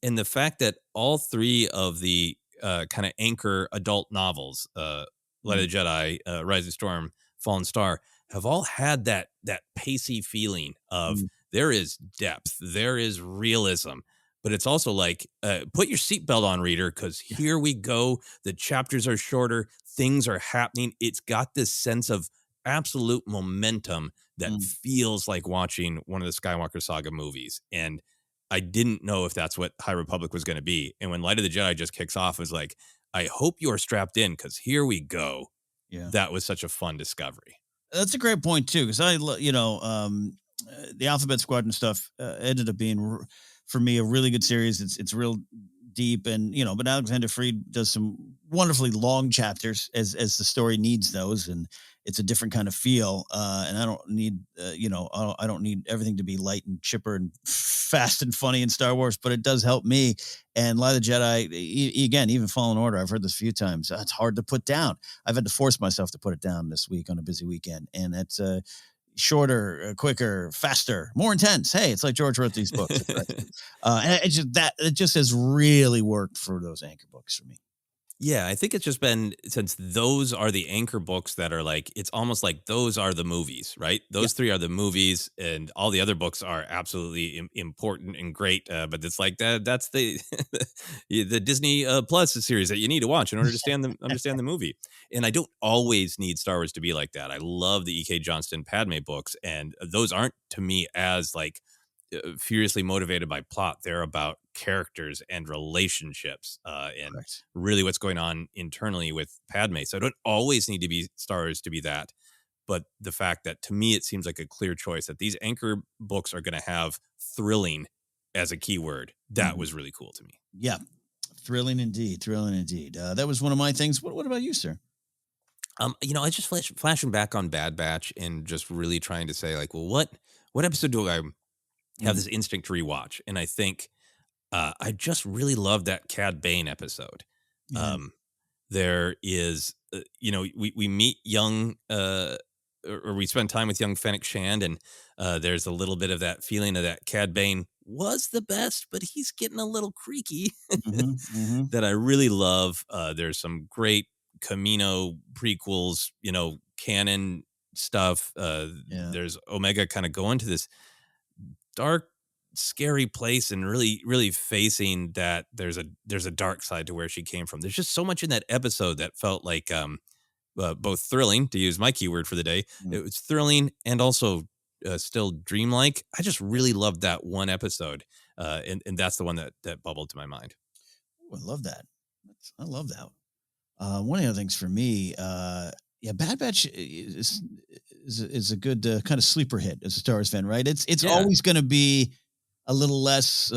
And the fact that all three of the kind of anchor adult novels, Light of the Jedi, Rise of Storm, Fallen Star, have all had that pacey feeling of there is depth, there is realism, but it's also like, put your seatbelt on, reader, because here we go. The chapters are shorter. Things are happening. It's got this sense of absolute momentum that feels like watching one of the Skywalker Saga movies. And I didn't know if that's what High Republic was going to be. And when Light of the Jedi just kicks off, it's like, I hope you are strapped in because here we go. Yeah. That was such a fun discovery. That's a great point, too, because the Alphabet Squadron stuff ended up being for me a really good series. It's real deep, and but Alexander Freed does some wonderfully long chapters as the story needs those, and it's a different kind of feel. And I don't need I don't need everything to be light and chipper and fast and funny in Star Wars, but it does help me. And Light of the Jedi, again, even Fallen Order, I've heard this a few times. It's hard to put down. I've had to force myself to put it down this week on a busy weekend, and that's shorter, quicker, faster, more intense. Hey, it's like George wrote these books. And it just has really worked for those anchor books for me. Yeah, I think it's just been since those are the anchor books that are like, it's almost like those are the movies, right? Yeah. Those three are the movies, and all the other books are absolutely important and great. But it's like that's the the Disney Plus series that you need to watch in order to understand the movie. And I don't always need Star Wars to be like that. I love the E.K. Johnston Padme books, and those aren't to me as like furiously motivated by plot. They're about characters and relationships, and Correct. really what's going on internally with Padme. So I don't always need to be Star Wars to be that. But the fact that to me, it seems like a clear choice that these anchor books are going to have thrilling as a keyword. That was really cool to me. Yeah. Thrilling indeed. Thrilling indeed. That was one of my things. What about you, sir? I just flashing back on Bad Batch and just really trying to say like, well, what episode do I have this instinct to rewatch? And I think I just really love that Cad Bane episode. Yeah. There is, we meet young, or we spend time with young Fennec Shand, and there's a little bit of that feeling of that Cad Bane was the best, but he's getting a little creaky that I really love. There's some great Camino prequels, canon stuff. There's Omega kind of going to this dark, scary place and really facing that there's a dark side to where she came from. There's just so much in that episode that felt like both thrilling, to use my keyword for the day. It was thrilling and also still dreamlike. I just really loved that one episode, and that's the one that bubbled to my mind. Ooh, I love that. I love that. One of the other things for me, Bad Batch is a good kind of sleeper hit as a Star Wars fan, right? It's always going to be a little less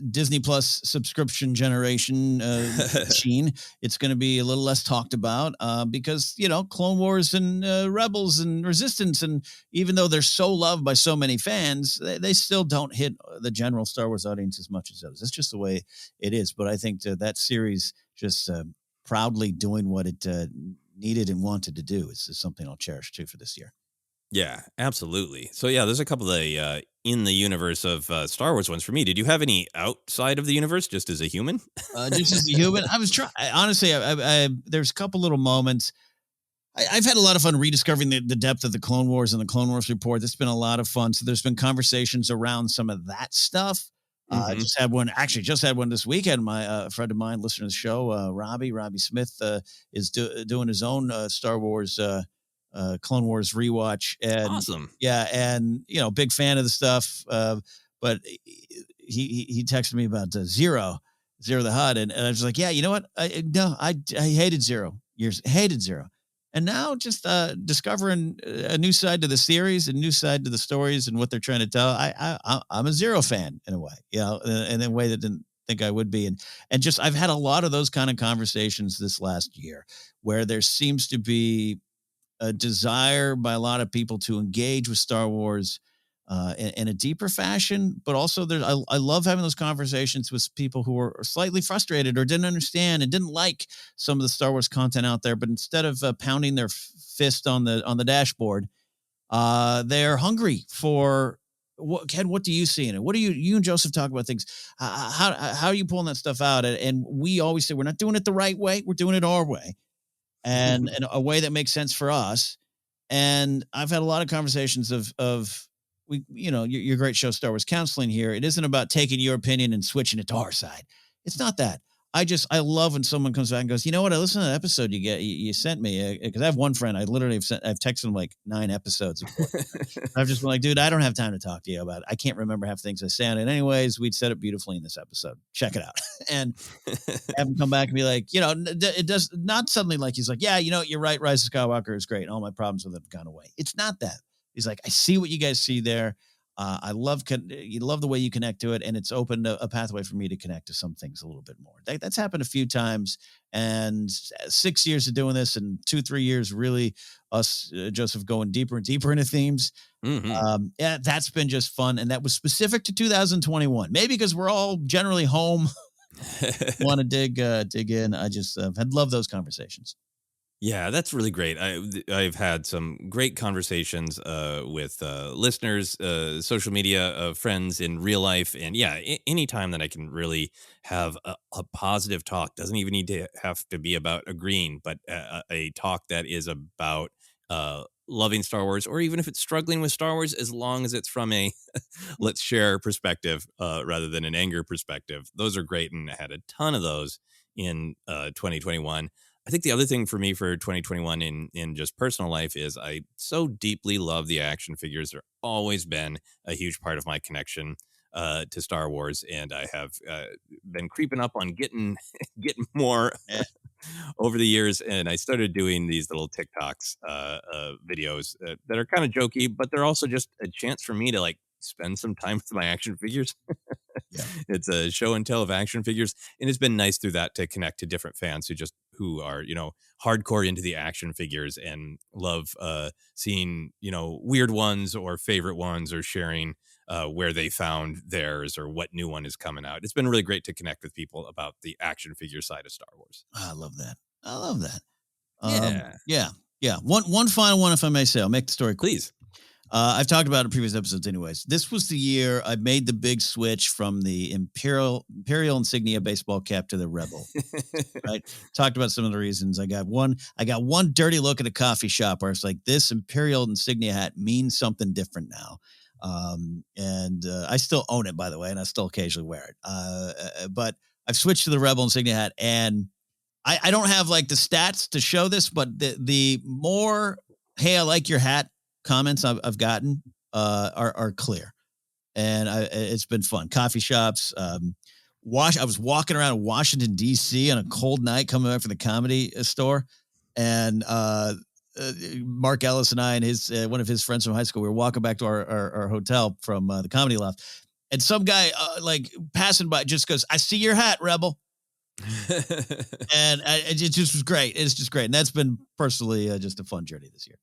Disney Plus subscription generation machine. It's going to be a little less talked about because, Clone Wars and Rebels and Resistance, and even though they're so loved by so many fans, they still don't hit the general Star Wars audience as much as those. That's just the way it is. But I think that series just proudly doing what it needed and wanted to do is something I'll cherish too for this year. Yeah, absolutely. So there's a couple of in the universe of Star Wars ones for me. Did you have any outside of the universe, just as a human? Just as a human, I was trying. Honestly, there's a couple little moments. I've had a lot of fun rediscovering the depth of the Clone Wars and the Clone Wars Report. That's been a lot of fun. So there's been conversations around some of that stuff. Just had one this weekend. My friend of mine, listener to the show, Robbie Smith, is doing his own Star Wars Clone Wars rewatch. And awesome. Yeah, and big fan of the stuff. But he texted me about Zero the Hutt, and I was like, yeah, you know what? I hated Zero. Hated Zero. And now just discovering a new side to the series, a new side to the stories and what they're trying to tell. I'm a Zero fan in a way, in a way that didn't think I would be. And just, I've had a lot of those kind of conversations this last year where there seems to be a desire by a lot of people to engage with Star Wars in a deeper fashion, but also I love having those conversations with people who are slightly frustrated or didn't understand and didn't like some of the Star Wars content out there. But instead of pounding their fist on the dashboard, they're hungry for Ken, what do you see in it? What do you and Joseph talk about things? How are you pulling that stuff out? And we always say, we're not doing it the right way. We're doing it our way and in a way that makes sense for us. And I've had a lot of conversations of your great show, Star Wars Counseling here. It isn't about taking your opinion and switching it to our side. It's not that. I love when someone comes back and goes, you know what? I listened to that episode you sent me, because I have one friend. I've texted him like 9 episodes. I've just been like, dude, I don't have time to talk to you about it. I can't remember half the things I said. And anyways, we'd said it beautifully in this episode. Check it out. And have him come back and be like, it does not suddenly like, he's like, yeah, you're right. Rise of Skywalker is great. All my problems with it have gone away. It's not that. He's like, I see what you guys see there. I love the way you connect to it, and it's opened a pathway for me to connect to some things a little bit more. That's happened a few times, and 6 years of doing this, and 2-3 years really us, Joseph, going deeper and deeper into themes. That's been just fun, and that was specific to 2021. Maybe because we're all generally home, want to dig in. I just had loved those conversations. Yeah, that's really great. I've had some great conversations with listeners, social media friends in real life, and yeah, any time that I can really have a positive talk, doesn't even need to have to be about agreeing, but a talk that is about loving Star Wars, or even if it's struggling with Star Wars, as long as it's from a let's share perspective rather than an anger perspective. Those are great, and I had a ton of those in 2021. I think the other thing for me for 2021 in just personal life is I so deeply love the action figures. They're always been a huge part of my connection to Star Wars, and I have been creeping up on getting getting more Yeah. over the years. And I started doing these little TikToks videos that are kind of jokey, but they're also just a chance for me to like spend some time with my action figures. Yeah. It's a show and tell of action figures, and it's been nice through that to connect to different fans who are hardcore into the action figures and love seeing weird ones or favorite ones, or sharing where they found theirs or what new one is coming out. It's been really great to connect with people about the action figure side of Star Wars. I love that. I love that. Yeah, Yeah. Yeah. One final one, if I may say, I'll make the story quick. please. I've talked about it in previous episodes anyways. This was the year I made the big switch from the Imperial insignia baseball cap to the Rebel. Right. Talked about some of the reasons. I got one dirty look at a coffee shop where it's like, this Imperial insignia hat means something different now. And I still own it, by the way, and I still occasionally wear it. But I've switched to the Rebel insignia hat, and I don't have like the stats to show this, but the more, hey, I like your hat comments I've gotten are clear, and it's been fun. Coffee shops, I was walking around Washington D.C. on a cold night coming back from the comedy store, and Mark Ellis and I and his one of his friends from high school, we were walking back to our hotel from the Comedy Loft, and some guy like passing by just goes, "I see your hat, Rebel." And it just was great. It's just great. And that's been personally just a fun journey this year.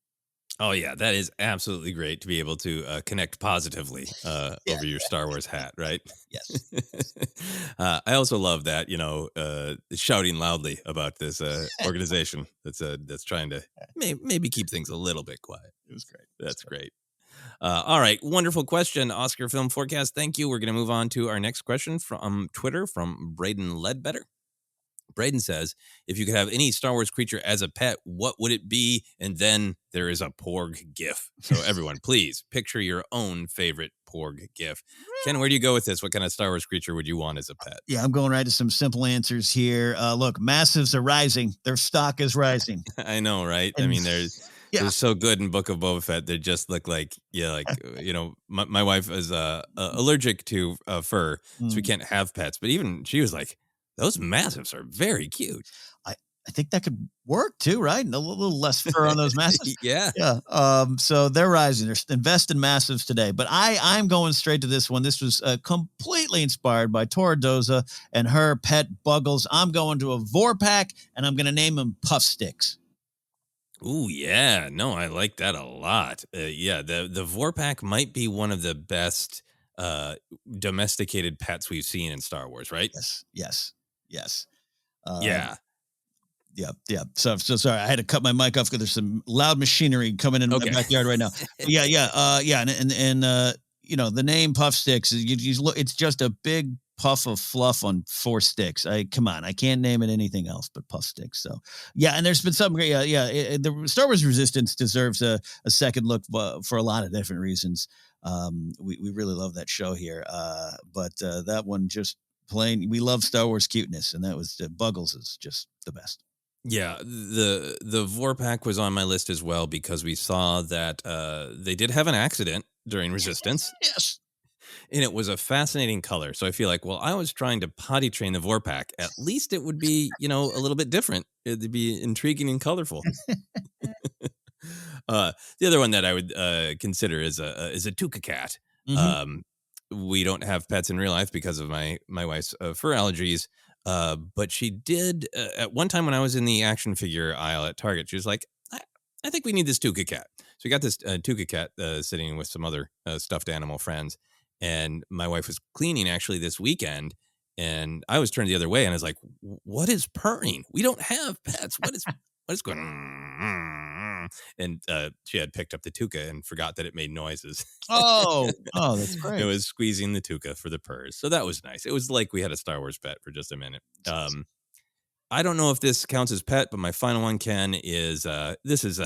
Oh yeah, that is absolutely great to be able to connect positively over your Star Wars hat, right? Yes. I also love that shouting loudly about this organization that's trying to maybe keep things a little bit quiet. It was great. That's great. All right, wonderful question, Oscar Film Forecast. Thank you. We're going to move on to our next question from Twitter from Braden Ledbetter. Braden says, if you could have any Star Wars creature as a pet, what would it be? And then there is a Porg gif. So everyone, please picture your own favorite Porg gif. Ken, where do you go with this? What kind of Star Wars creature would you want as a pet? Yeah, I'm going right to some simple answers here. Look, massives are rising. Their stock is rising. I know, right? And, I mean, they're so good in Book of Boba Fett. They just look like, my wife is allergic to fur, so we can't have pets. But even she was like, those massives are very cute. I think that could work too, right? And a little less fur on those massives. Yeah. Yeah. So they're rising. They're invest in massives today. But I'm going straight to this one. This was completely inspired by Tora Doza and her pet Buggles. I'm going to a Vorpak, and I'm going to name them Puff Sticks. Ooh, yeah. No, I like that a lot. The Vorpak might be one of the best domesticated pets we've seen in Star Wars, right? Yes. Yeah. Yeah. So sorry, I had to cut my mic off because there's some loud machinery coming in my backyard right now. Yeah. And the name Puff Sticks, you look, it's just a big puff of fluff on 4 sticks. Come on, I can't name it anything else but Puff Sticks. So yeah, and there's been some great, the Star Wars Resistance deserves a second look for a lot of different reasons. We really love that show here, but that one just plain, we love Star Wars cuteness, and that was Buggles is just the best. Yeah, the Vorpak was on my list as well because we saw that they did have an accident during Resistance. Yes. And it was a fascinating color. So I feel like, I was trying to potty train the Vorpak. At least it would be, a little bit different. It'd be intriguing and colorful. The other one that I would consider is a Tuca cat. Mm-hmm. We don't have pets in real life because of my wife's fur allergies. But she did at one time when I was in the action figure aisle at Target, she was like, I think we need this Tuca cat. So we got this Tuca cat sitting with some other stuffed animal friends. And my wife was cleaning actually this weekend, and I was turned the other way, and I was like, what is purring? We don't have pets. What is going on? And she had picked up the Tuca and forgot that it made noises. Oh, that's great. It was squeezing the Tuca for the purrs. So that was nice. It was like we had a Star Wars pet for just a minute. I don't know if this counts as pet, but my final one, Ken, is this is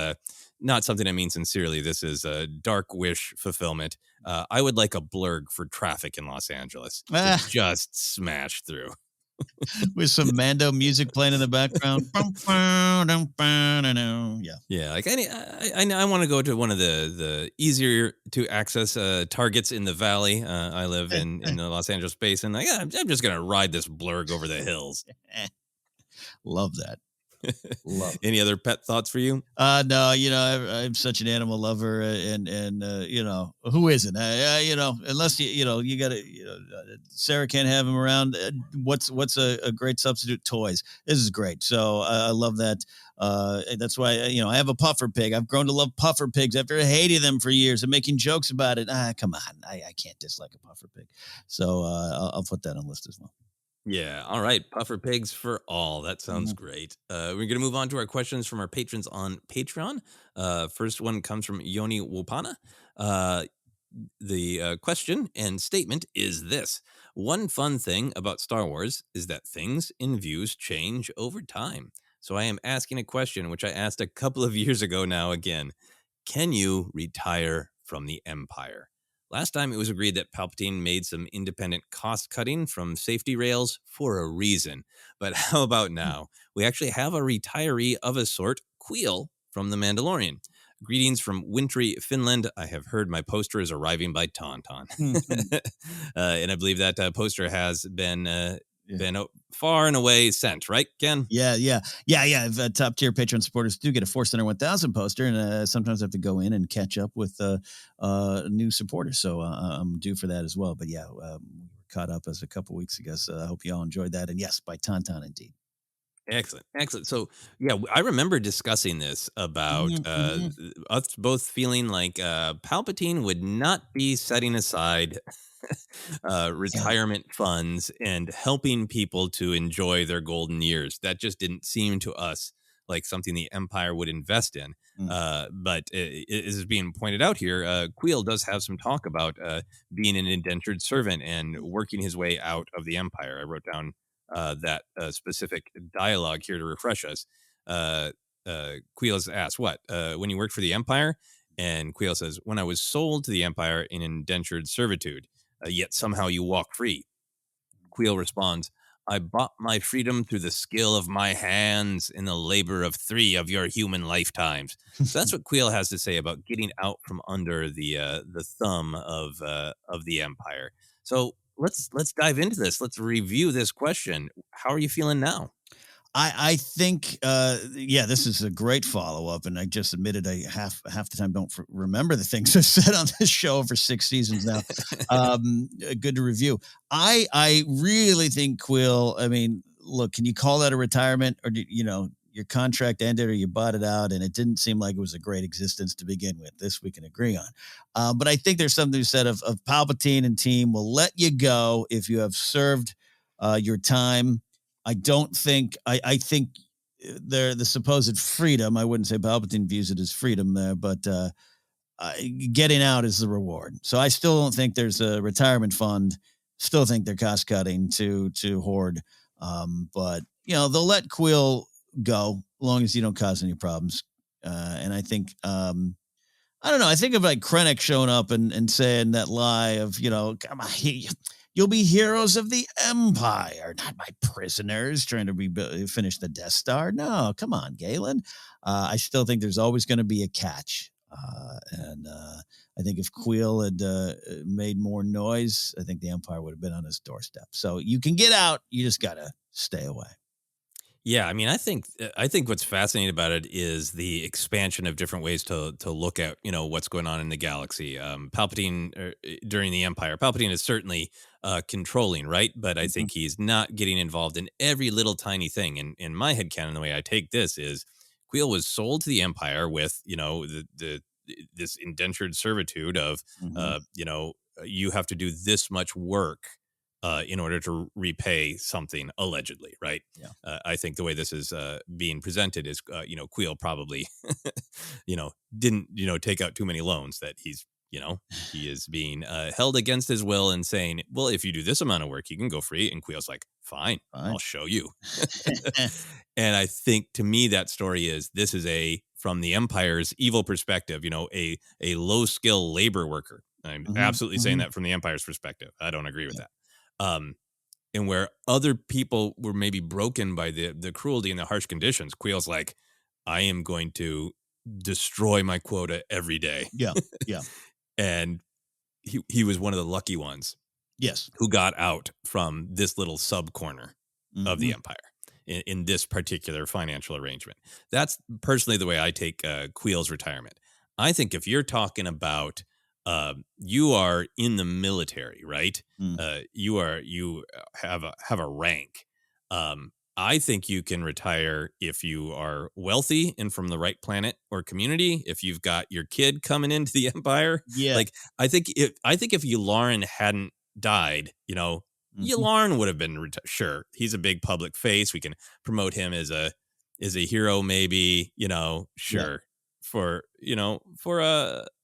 not something I mean sincerely. This is a dark wish fulfillment. I would like a blurg for traffic in Los Angeles to just smash through. With some Mando music playing in the background. Yeah, like I want to go to one of the easier to access targets in the valley. I live in the Los Angeles basin. Like, I'm just gonna ride this blurg over the hills. Love that. Love. Any other pet thoughts for you? No, I'm such an animal lover, and who isn't? Unless you got to, Sarah can't have him around. What's a great substitute? Toys. This is great. So I love that. That's why I have a puffer pig. I've grown to love puffer pigs after hating them for years and making jokes about it. Come on, I can't dislike a puffer pig. So I'll put that on the list as well. Yeah. All right. Puffer pigs for all. That sounds great. We're going to move on to our questions from our patrons on Patreon. First one comes from Yoni Wopana. The question and statement is this: one fun thing about Star Wars is that things in views change over time. So I am asking a question which I asked a couple of years ago now again. Can you retire from the Empire? Last time it was agreed that Palpatine made some independent cost cutting from safety rails for a reason. But how about now? We actually have a retiree of a sort, Queel from The Mandalorian. Greetings from wintry Finland. I have heard my poster is arriving by Tauntaun. And I believe that poster has been far and away sent, right, Ken? Yeah. Top tier Patreon supporters do get a ForceCenter 1000 poster, and sometimes I have to go in and catch up with new supporters. So I'm due for that as well. But we were caught up as a couple weeks ago. So I hope you all enjoyed that. And yes, by Tauntaun indeed. Excellent. So, yeah, I remember discussing this about us both feeling like Palpatine would not be setting aside retirement funds and helping people to enjoy their golden years. That just didn't seem to us like something the Empire would invest in. But it is being pointed out here, Queel does have some talk about being an indentured servant and working his way out of the Empire. I wrote down that specific dialogue here to refresh us. Queel is asked, when you worked for the Empire? And Queel says, when I was sold to the Empire in indentured servitude, yet somehow you walk free. Queel responds, I bought my freedom through the skill of my hands in the labor of 3 of your human lifetimes. So that's what Queel has to say about getting out from under the thumb of the Empire. So let's dive into this. Let's review this question. How are you feeling now? I think, this is a great follow-up, and I just admitted I half the time don't remember the things I've said on this show for 6 seasons now. Good to review. I really think Queel, I mean, look, can you call that a retirement, or your contract ended or you bought it out and it didn't seem like it was a great existence to begin with? This we can agree on. But I think there's something said of Palpatine and team will let you go if you have served your time. I don't think, I think the supposed freedom, I wouldn't say Palpatine views it as freedom there, but getting out is the reward. So I still don't think there's a retirement fund. Still think they're cost cutting to hoard. But, they'll let Queel go as long as you don't cause any problems. And I think, I don't know. I think of like Krennic showing up and saying that lie of, come on, you'll be heroes of the Empire, not my prisoners trying to finish the Death Star. No, come on, Galen. I still think there's always going to be a catch. And I think if Queel had made more noise, I think the Empire would have been on his doorstep. So you can get out. You just got to stay away. Yeah, I mean, I think what's fascinating about it is the expansion of different ways to look at what's going on in the galaxy. Palpatine during the Empire, Palpatine is certainly controlling, right? But I think he's not getting involved in every little tiny thing. And in my headcanon, the way I take this is Queel was sold to the Empire with this indentured servitude of you have to do this much work in order to repay something allegedly, right? Yeah. I think the way this is being presented is, Queel probably, didn't, take out too many loans that he is being held against his will and saying, well, if you do this amount of work, you can go free. And Queel's like, fine, Fine. I'll show you. And I think to me, that story this is from the Empire's evil perspective, a low skill labor worker. I'm absolutely saying that from the Empire's perspective. I don't agree with that. And where other people were maybe broken by the cruelty and the harsh conditions, Queel's like, I am going to destroy my quota every day. Yeah. Yeah. And he was one of the lucky ones. Yes. Who got out from this little sub corner of the Empire in this particular financial arrangement. That's personally the way I take Queel's retirement. I think if you're talking about you are in the military, right? You have a rank. I think you can retire if you are wealthy and from the right planet or community. If you've got your kid coming into the Empire, Yeah. like I think if Yularen hadn't died, Yularen would have been sure. He's a big public face. We can promote him as a hero, maybe. Sure. Yeah.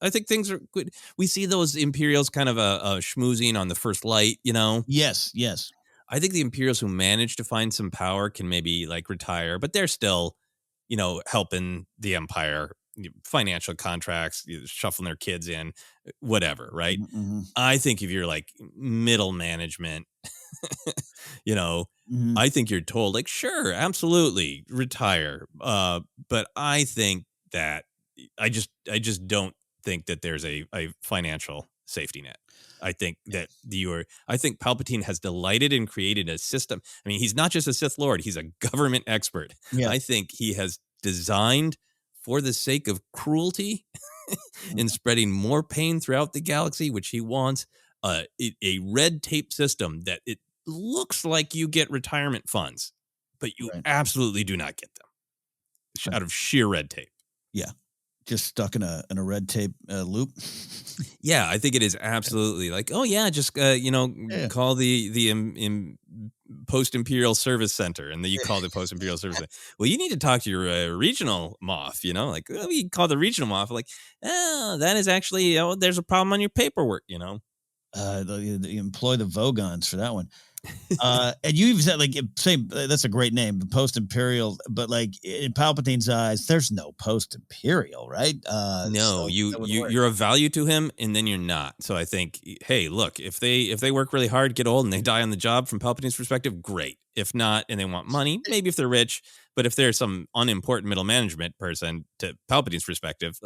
I think things are good. We see those Imperials kind of schmoozing on the first light, Yes. I think the Imperials who manage to find some power can maybe like retire, but they're still, helping the Empire, financial contracts, shuffling their kids in, whatever, right? I think if you're like middle management, I think you're told like, sure, absolutely retire. But I think that I just don't think that there's a financial safety net. I think that I think Palpatine has delighted and created a system. I mean, he's not just a Sith Lord; he's a government expert. Yeah. I think he has designed, for the sake of cruelty and spreading more pain throughout the galaxy, which he wants, a red tape system that it looks like you get retirement funds, but you absolutely do not get them out of sheer red tape. Yeah. Just stuck in a red tape loop. Yeah, I think it is absolutely like, oh yeah, just call the post-imperial service center, and then you call the post-imperial service center. Well, you need to talk to your regional MOF. Like you call the regional MOF, like, that is actually there's a problem on your paperwork. You employ the Vogons for that one. And you even said that's a great name, the post-imperial, but like in Palpatine's eyes, there's no post-imperial, right? No, you're of value to him, and then you're not. So I think, hey, look, if they work really hard, get old, and they die on the job from Palpatine's perspective, great. If not, and they want money, maybe if they're rich, but if they're some unimportant middle management person, to Palpatine's perspective,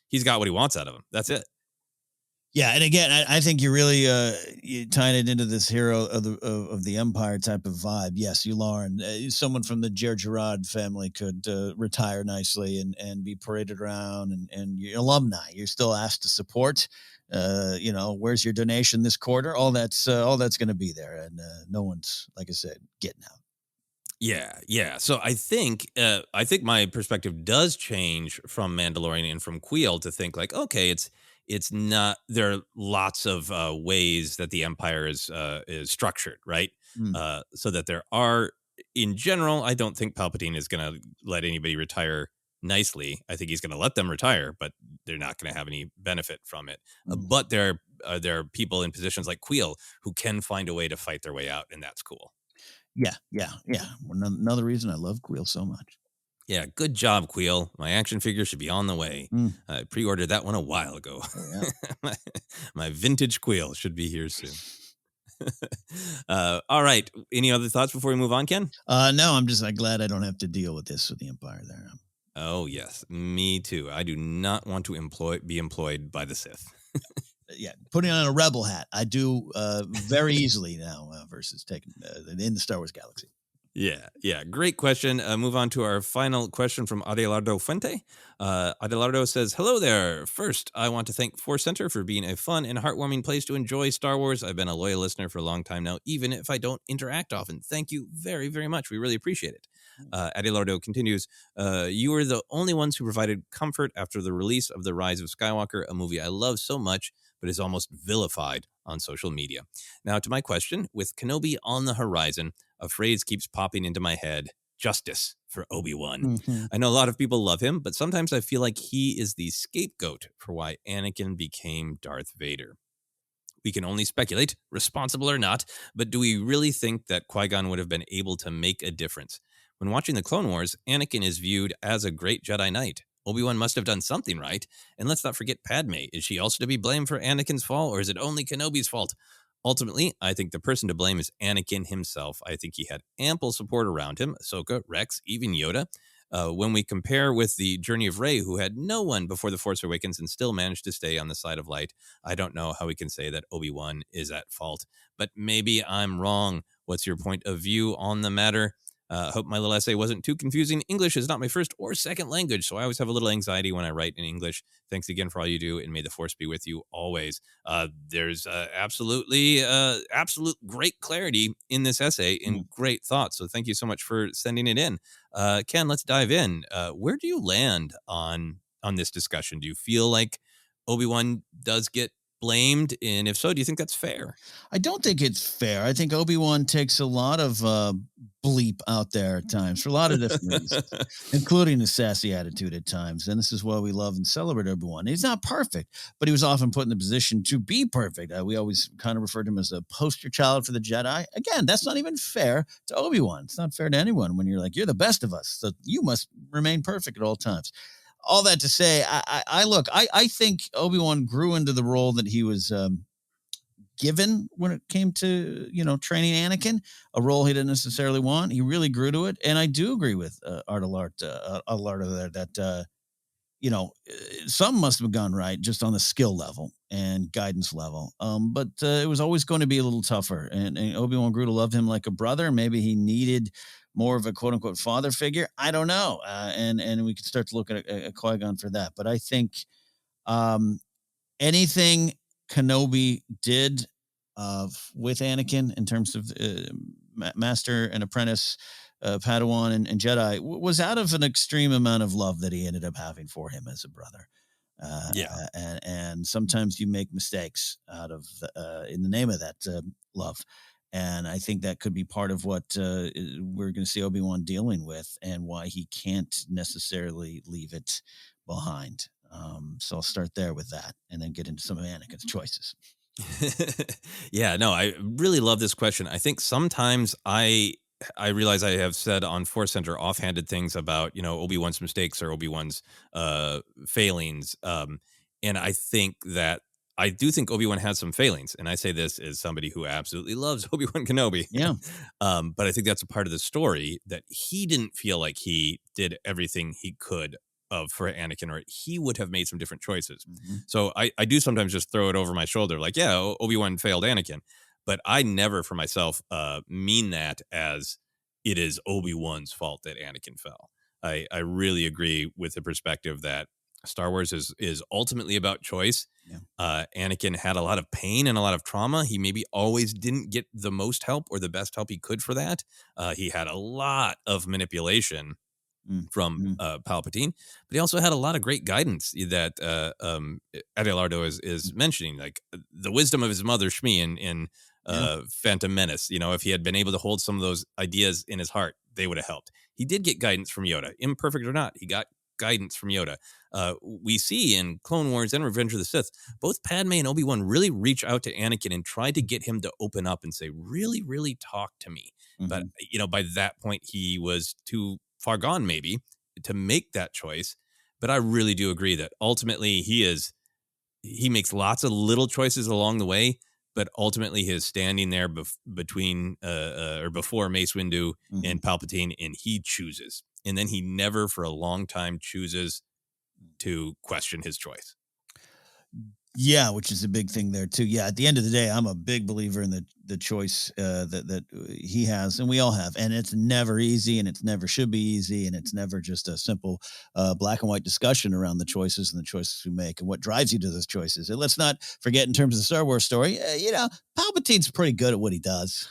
he's got what he wants out of him. That's it. Yeah, and again, I think you're really tying it into this hero of the Empire type of vibe. Yes, Yularen, someone from the Jar Jarrod family could retire nicely and be paraded around, and your alumni, you're still asked to support. Where's your donation this quarter? All that's going to be there, and no one's, like I said, getting out. Yeah. So I think my perspective does change from Mandalorian and from Queel to think like, okay, it's not. There are lots of ways that the Empire is structured, right? So that there are, in general, I don't think Palpatine is going to let anybody retire nicely. I think he's going to let them retire, but they're not going to have any benefit from it. But there are people in positions like Queel who can find a way to fight their way out, and that's cool. Yeah. Another reason I love Queel so much. Yeah, good job, Queel. My action figure should be on the way. I pre-ordered that one a while ago. Oh, yeah. my vintage Queel should be here soon. All right. Any other thoughts before we move on, Ken? No, I'm just glad I don't have to deal with this with the Empire there. Oh, yes. Me too. I do not want to be employed by the Sith. Yeah, putting on a rebel hat, I do very easily now versus taking in the Star Wars galaxy. Yeah. Great question. Move on to our final question from Adelardo Fuente. Adelardo says, hello there. First, I want to thank ForceCenter for being a fun and heartwarming place to enjoy Star Wars. I've been a loyal listener for a long time now, even if I don't interact often. Thank you very, very much. We really appreciate it. Adelardo continues, you were the only ones who provided comfort after the release of The Rise of Skywalker, a movie I love so much, but is almost vilified on social media. Now, to my question, with Kenobi on the horizon, a phrase keeps popping into my head: justice for Obi-Wan. Mhm. I know a lot of people love him, but sometimes I feel like he is the scapegoat for why Anakin became Darth Vader. We can only speculate, responsible or not, but do we really think that Qui-Gon would have been able to make a difference? When watching the Clone Wars, Anakin is viewed as a great Jedi Knight. Obi-Wan must have done something right. And let's not forget Padme. Is she also to be blamed for Anakin's fall, or is it only Kenobi's fault? Ultimately, I think the person to blame is Anakin himself. I think he had ample support around him: Ahsoka, Rex, even Yoda. When we compare with the journey of Rey, who had no one before The Force Awakens and still managed to stay on the side of light, I don't know how we can say that Obi-Wan is at fault. But maybe I'm wrong. What's your point of view on the matter? Hope my little essay wasn't too confusing. English is not my first or second language, so I always have a little anxiety when I write in English. Thanks again for all you do, and may the Force be with you always. There's absolute great clarity in this essay and great thoughts, so thank you so much for sending it in. Ken, let's dive in. Where do you land on this discussion? Do you feel like Obi-Wan does get blamed? And if so, do you think that's fair? I don't think it's fair. I think Obi-Wan takes a lot of bleep out there at times for a lot of different reasons, including a sassy attitude at times. And this is why we love and celebrate Obi-Wan. He's not perfect, but he was often put in the position to be perfect. We always kind of referred to him as a poster child for the Jedi. Again, that's not even fair to Obi-Wan. It's not fair to anyone when you're like, you're the best of us, so you must remain perfect at all times. All that to say, I think Obi-Wan grew into the role that he was given when it came to, training Anakin, a role he didn't necessarily want. He really grew to it. And I do agree with Alardo there that, some must have gone right just on the skill level and guidance level. But it was always going to be a little tougher. And Obi-Wan grew to love him like a brother. Maybe he needed more of a quote unquote father figure. I don't know. And we could start to look at Qui-Gon for that. But I think anything Kenobi did with Anakin in terms of master and apprentice, Padawan and Jedi was out of an extreme amount of love that he ended up having for him as a brother. And sometimes you make mistakes out of in the name of that love. And I think that could be part of what we're going to see Obi-Wan dealing with and why he can't necessarily leave it behind. So I'll start there with that and then get into some of Anakin's choices. Yeah, no, I really love this question. I think sometimes I realize I have said on ForceCenter offhanded things about, Obi-Wan's mistakes or Obi-Wan's failings. And I think that I do think Obi-Wan has some failings. And I say this as somebody who absolutely loves Obi-Wan Kenobi. Yeah. But I think that's a part of the story that he didn't feel like he did everything he could for Anakin, or he would have made some different choices. Mm-hmm. So I do sometimes just throw it over my shoulder, like, yeah, Obi-Wan failed Anakin. But I never for myself mean that as it is Obi-Wan's fault that Anakin fell. I really agree with the perspective that Star Wars is ultimately about choice. Yeah. Anakin had a lot of pain and a lot of trauma. He maybe always didn't get the most help or the best help he could for that. He had a lot of manipulation from Palpatine, but he also had a lot of great guidance that Adelardo is mentioning, like the wisdom of his mother Shmi in Phantom Menace. If he had been able to hold some of those ideas in his heart, they would have helped. He did get guidance from Yoda, imperfect or not. He got guidance from Yoda. We see in Clone Wars and Revenge of the Sith, both Padme and Obi-Wan really reach out to Anakin and try to get him to open up and say, really, really talk to me. Mm-hmm. But, by that point, he was too far gone maybe to make that choice. But I really do agree that ultimately he makes lots of little choices along the way, but ultimately his standing there between or before Mace Windu and Palpatine, and he chooses. And then he never for a long time chooses to question his choice. Yeah, which is a big thing there too. Yeah, at the end of the day, I'm a big believer in the choice that he has, and we all have. And it's never easy, and it's never should be easy, and it's never just a simple black and white discussion around the choices and the choices we make and what drives you to those choices. And let's not forget, in terms of the Star Wars story, Palpatine's pretty good at what he does.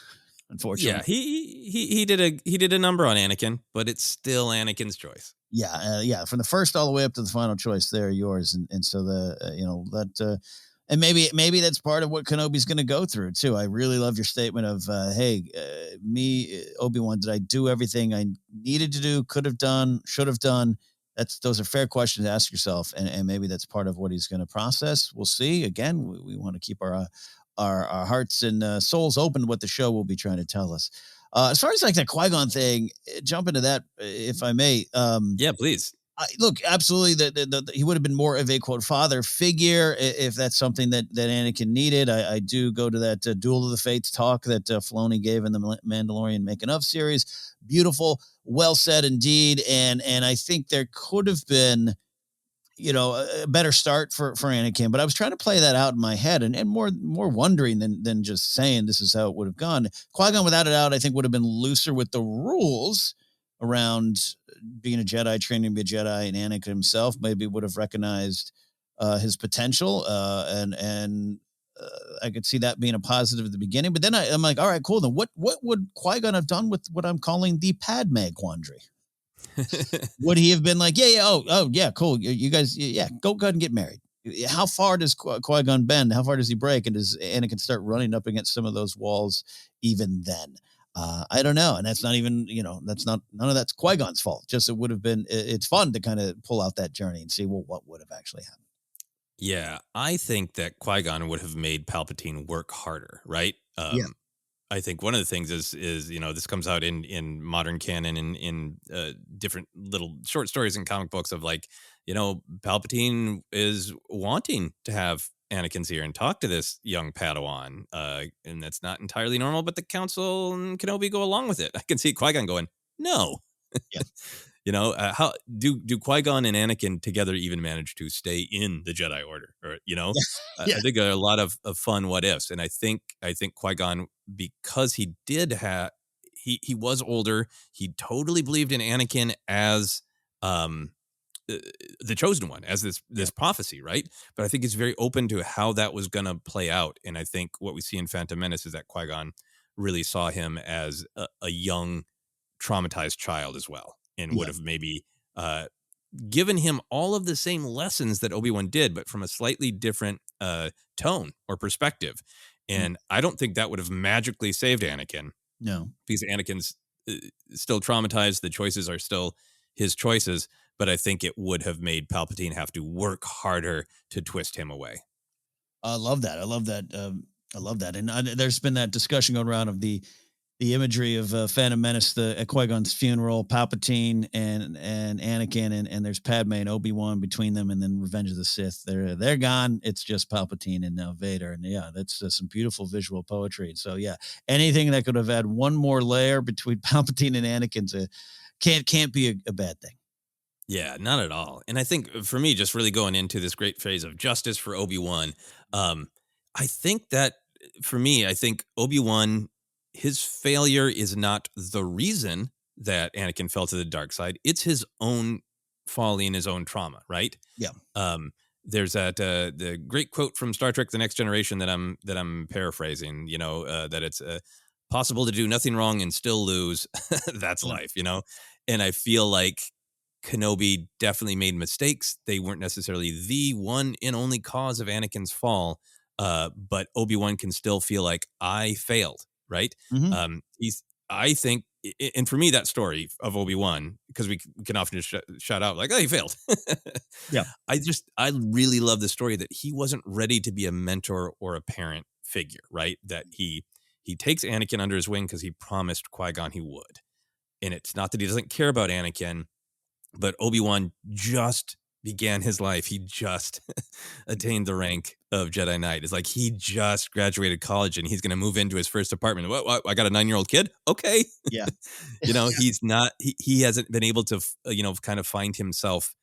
unfortunately. Yeah, he did a number on Anakin, but it's still Anakin's choice. Yeah, from the first all the way up to the final choice, they're yours, and so the that and maybe that's part of what Kenobi's going to go through too. I really love your statement of, hey, me, Obi-Wan, did I do everything I needed to do, could have done, should have done? Those are fair questions to ask yourself, and maybe that's part of what he's going to process. We'll see. Again, we want to keep our hearts and souls open to what the show will be trying to tell us. As far as like the Qui-Gon thing, jump into that if I may. Yeah, please. Look, absolutely, he would have been more of a quote father figure if that's something that Anakin needed. I do go to that Duel of the Fates talk that Filoni gave in the Mandalorian Making of series. Beautiful, well said indeed, and I think there could have been a better start for Anakin, but I was trying to play that out in my head and more wondering than just saying this is how it would have gone. Qui-Gon, without a doubt, I think would have been looser with the rules around being a Jedi, training to be a Jedi, and Anakin himself maybe would have recognized his potential, and I could see that being a positive at the beginning. But then I'm like, all right, cool. Then what would Qui-Gon have done with what I'm calling the Padme quandary? Would he have been like, yeah, cool, you guys, go ahead and get married? How far does Qui-Gon bend? How far does he break? And does Anakin start running up against some of those walls even then? I don't know. And that's not even, none of that's Qui-Gon's fault. Just it would have been, it's fun to kind of pull out that journey and see, well, what would have actually happened. Yeah, I think that Qui-Gon would have made Palpatine work harder, right? I think one of the things is this comes out in modern canon in different little short stories and comic books of like, Palpatine is wanting to have Anakin's ear and talk to this young Padawan, and that's not entirely normal, but the Council and Kenobi go along with it. I can see Qui-Gon going, no. Yeah. How do Qui-Gon and Anakin together even manage to stay in the Jedi Order? Or Yeah. I think there are a lot of fun what ifs, and I think Qui-Gon, because he did have he was older, he totally believed in Anakin as the chosen one, as this prophecy, right? But I think he's very open to how that was going to play out, and I think what we see in Phantom Menace is that Qui-Gon really saw him as a young, traumatized child as well, and would have maybe given him all of the same lessons that Obi-Wan did, but from a slightly different tone or perspective. And I don't think that would have magically saved Anakin. No, because Anakin's still traumatized. The choices are still his choices, but I think it would have made Palpatine have to work harder to twist him away. I love that. And there's been that discussion going around of the imagery of Phantom Menace, at Qui-Gon's funeral, Palpatine and Anakin, and there's Padme and Obi-Wan between them, and then Revenge of the Sith. They're gone. It's just Palpatine and now Vader, and that's some beautiful visual poetry. And so anything that could have had one more layer between Palpatine and Anakin can't be a bad thing. Yeah, not at all. And I think for me, just really going into this great phase of justice for Obi-Wan, I think that for me, I think Obi-Wan, his failure is not the reason that Anakin fell to the dark side. It's his own folly, his own trauma, right? Yeah. There's that the great quote from Star Trek: The Next Generation that I'm paraphrasing. That it's possible to do nothing wrong and still lose. That's life, And I feel like Kenobi definitely made mistakes. They weren't necessarily the one and only cause of Anakin's fall, but Obi-Wan can still feel like I failed. Right. Mm-hmm. I think, and for me, that story of Obi-Wan, because we can often just shout out like, oh, he failed. Yeah. I really love the story that he wasn't ready to be a mentor or a parent figure, right? That he takes Anakin under his wing because he promised Qui-Gon he would. And it's not that he doesn't care about Anakin, but Obi-Wan just began his life. He just attained the rank of Jedi Knight. It's like he just graduated college and he's going to move into his first apartment. What? I got a 9-year-old kid? Okay. Yeah. He's not, he hasn't been able to, kind of find himself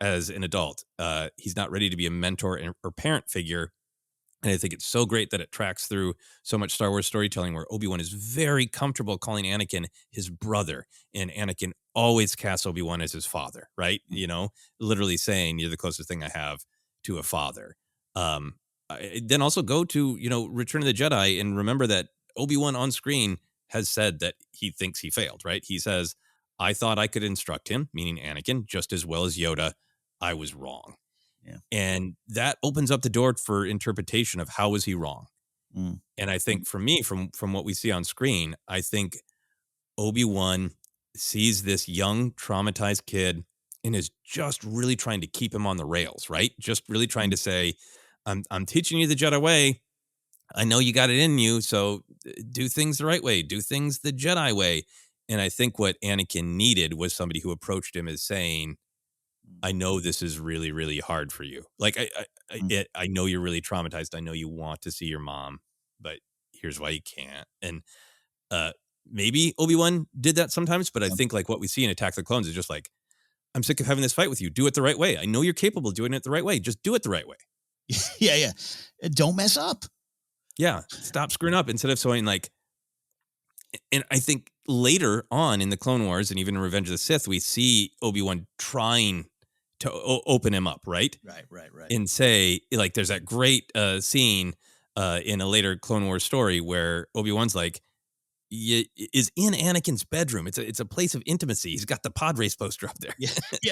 as an adult. He's not ready to be a mentor or parent figure. And I think it's so great that it tracks through so much Star Wars storytelling where Obi-Wan is very comfortable calling Anakin his brother, and Anakin always casts Obi-Wan as his father, right? Literally saying, you're the closest thing I have to a father. Then also go to, Return of the Jedi and remember that Obi-Wan on screen has said that he thinks he failed, right? He says, I thought I could instruct him, meaning Anakin, just as well as Yoda. I was wrong. Yeah. And that opens up the door for interpretation of how was he wrong. Mm. And I think for me, from what we see on screen, I think Obi-Wan sees this young, traumatized kid and is just really trying to keep him on the rails, right? Just really trying to say, I'm teaching you the Jedi way. I know you got it in you, so do things the right way. Do things the Jedi way. And I think what Anakin needed was somebody who approached him as saying, I know this is really, really hard for you. Like, I know you're really traumatized. I know you want to see your mom, but here's why you can't. And maybe Obi-Wan did that sometimes, but I think like what we see in Attack of the Clones is just like, I'm sick of having this fight with you. Do it the right way. I know you're capable of doing it the right way. Just do it the right way. Yeah. Don't mess up. Yeah. Stop screwing up instead of saying like, and I think later on in the Clone Wars and even in Revenge of the Sith, we see Obi-Wan trying to open him up, right? Right. And say, like, there's that great scene in a later Clone Wars story where Obi-Wan's like, is in Anakin's bedroom. It's a place of intimacy. He's got the pod race poster up there. Yeah.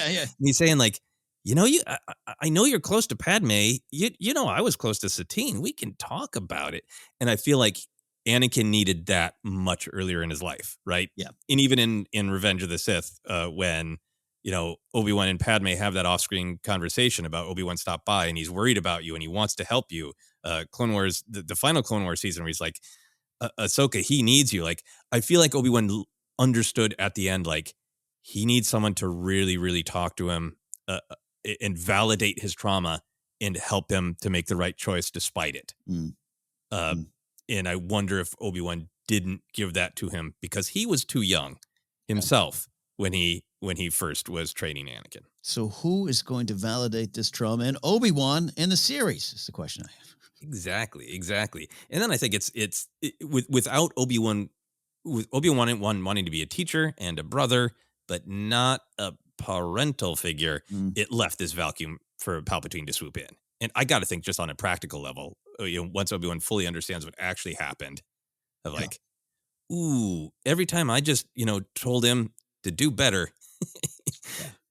And he's saying like, I know you're close to Padme. You know, I was close to Satine. We can talk about it. And I feel like Anakin needed that much earlier in his life, right? Yeah. And even in Revenge of the Sith, when, you know, Obi-Wan and Padme have that off-screen conversation about Obi-Wan stopped by and he's worried about you and he wants to help you. Clone Wars, the final Clone Wars season where he's like, Ahsoka, he needs you. Like, I feel like Obi-Wan understood at the end, like, he needs someone to really, really talk to him and validate his trauma and help him to make the right choice despite it. And I wonder if Obi-Wan didn't give that to him because he was too young himself when he first was training Anakin. So who is going to validate this trauma in Obi-Wan in the series is the question I have. Exactly. And then I think it's without Obi-Wan, with Obi-Wan wanting to be a teacher and a brother, but not a parental figure, it left this vacuum for Palpatine to swoop in. And I got to think just on a practical level, you know, once Obi-Wan fully understands what actually happened, of like, ooh, every time I just, you know, told him to do better,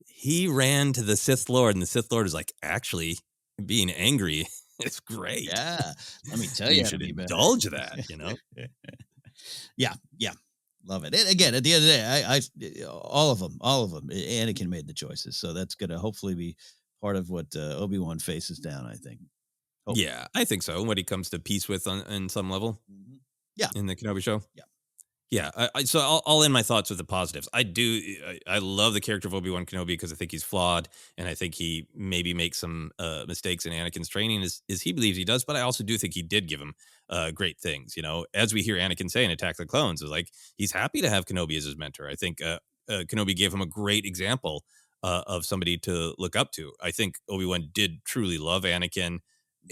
he ran to the Sith Lord and the Sith Lord is like, actually being angry, it's great. Yeah. Let me tell you, you should indulge that, you know? Yeah. Love it. And again, at the end of the day, I all of them, Anakin made the choices. So that's going to hopefully be part of what Obi-Wan faces down, I think. Hopefully. Yeah, I think so. What he comes to peace with on some level. Yeah. In the Kenobi show. Yeah. So I'll end my thoughts with the positives. I love the character of Obi-Wan Kenobi because I think he's flawed, and I think he maybe makes some mistakes in Anakin's training as he believes he does. But I also do think he did give him great things. You know, as we hear Anakin say in Attack of the Clones, is like he's happy to have Kenobi as his mentor. I think Kenobi gave him a great example of somebody to look up to. I think Obi-Wan did truly love Anakin.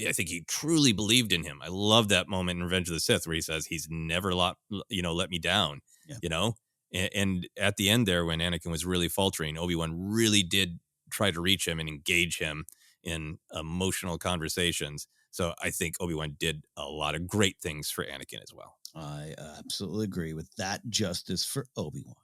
I think he truly believed in him. I love that moment in Revenge of the Sith where he says he's never let me down, you know? And at the end there, when Anakin was really faltering, Obi-Wan really did try to reach him and engage him in emotional conversations. So I think Obi-Wan did a lot of great things for Anakin as well. I absolutely agree with that. Justice for Obi-Wan.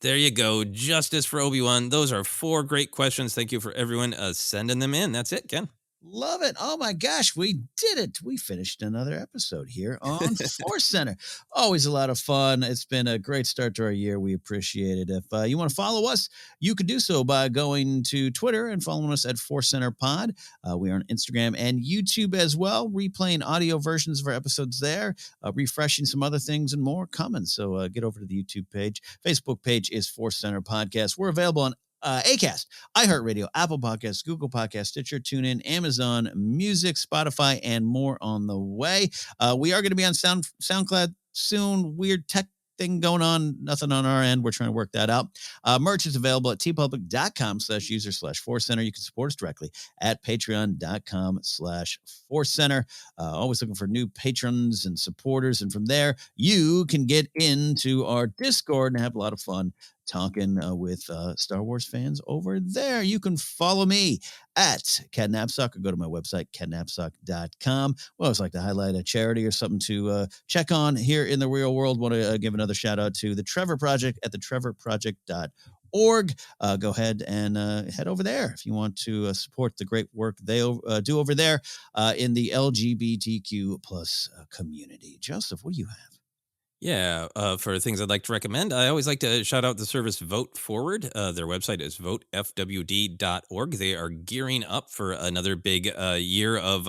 There you go. Justice for Obi-Wan. Those are 4 great questions. Thank you for everyone sending them in. That's it, Ken. Love it. Oh my gosh, we did it. We finished another episode here on ForceCenter. Always a lot of fun. It's been a great start to our year. We appreciate it. If you want to follow us, you can do so by going to Twitter and following us at ForceCenter Pod. We are on Instagram and YouTube as well, replaying audio versions of our episodes there, refreshing some other things and more coming. So get over to the YouTube page. Facebook page is ForceCenter Podcast. We're available on Acast, iHeartRadio, Apple Podcasts, Google Podcasts, Stitcher, TuneIn, Amazon Music, Spotify, and more on the way. We are going to be on SoundCloud soon. Weird tech thing going on. Nothing on our end. We're trying to work that out. Merch is available at tpublic.com/user/ForceCenter. You can support us directly at patreon.com/ForceCenter. Always looking for new patrons and supporters. And from there, you can get into our Discord and have a lot of fun talking with Star Wars fans over there. You can follow me at Ken Napzok or go to my website, kennapzok.com. We always like to highlight a charity or something to check on here in the real world. Want to give another shout out to the Trevor Project at thetrevorproject.org. Go ahead and head over there if you want to support the great work they do over there in the LGBTQ plus community. Joseph, what do you have? Yeah, for things I'd like to recommend, I always like to shout out the service Vote Forward. Their website is votefwd.org. They are gearing up for another big year of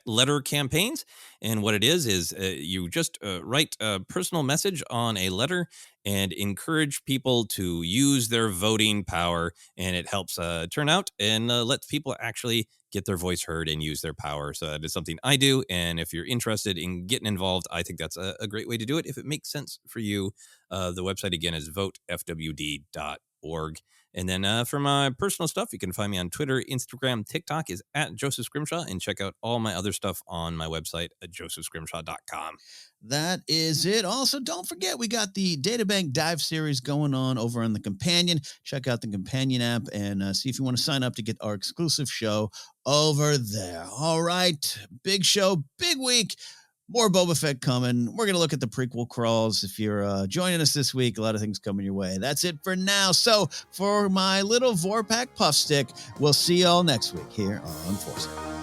letter campaigns. And what it is you just write a personal message on a letter and encourage people to use their voting power. And it helps turn out and lets people actually get their voice heard and use their power. So that is something I do. And if you're interested in getting involved, I think that's a great way to do it. If it makes sense for you, the website again is votefwd.org. And then for my personal stuff, you can find me on Twitter, Instagram, TikTok is at Joseph Scrimshaw, and check out all my other stuff on my website at josephscrimshaw.com. That is it. Also, don't forget, we got the Databank Dive series going on over on the Companion. Check out the Companion app and see if you want to sign up to get our exclusive show over there. All right. Big show, big week. More Boba Fett coming. We're going to look at the prequel crawls. If you're joining us this week, a lot of things coming your way. That's it for now. So for my little Vorpak puff stick, we'll see y'all next week here on ForceCenter.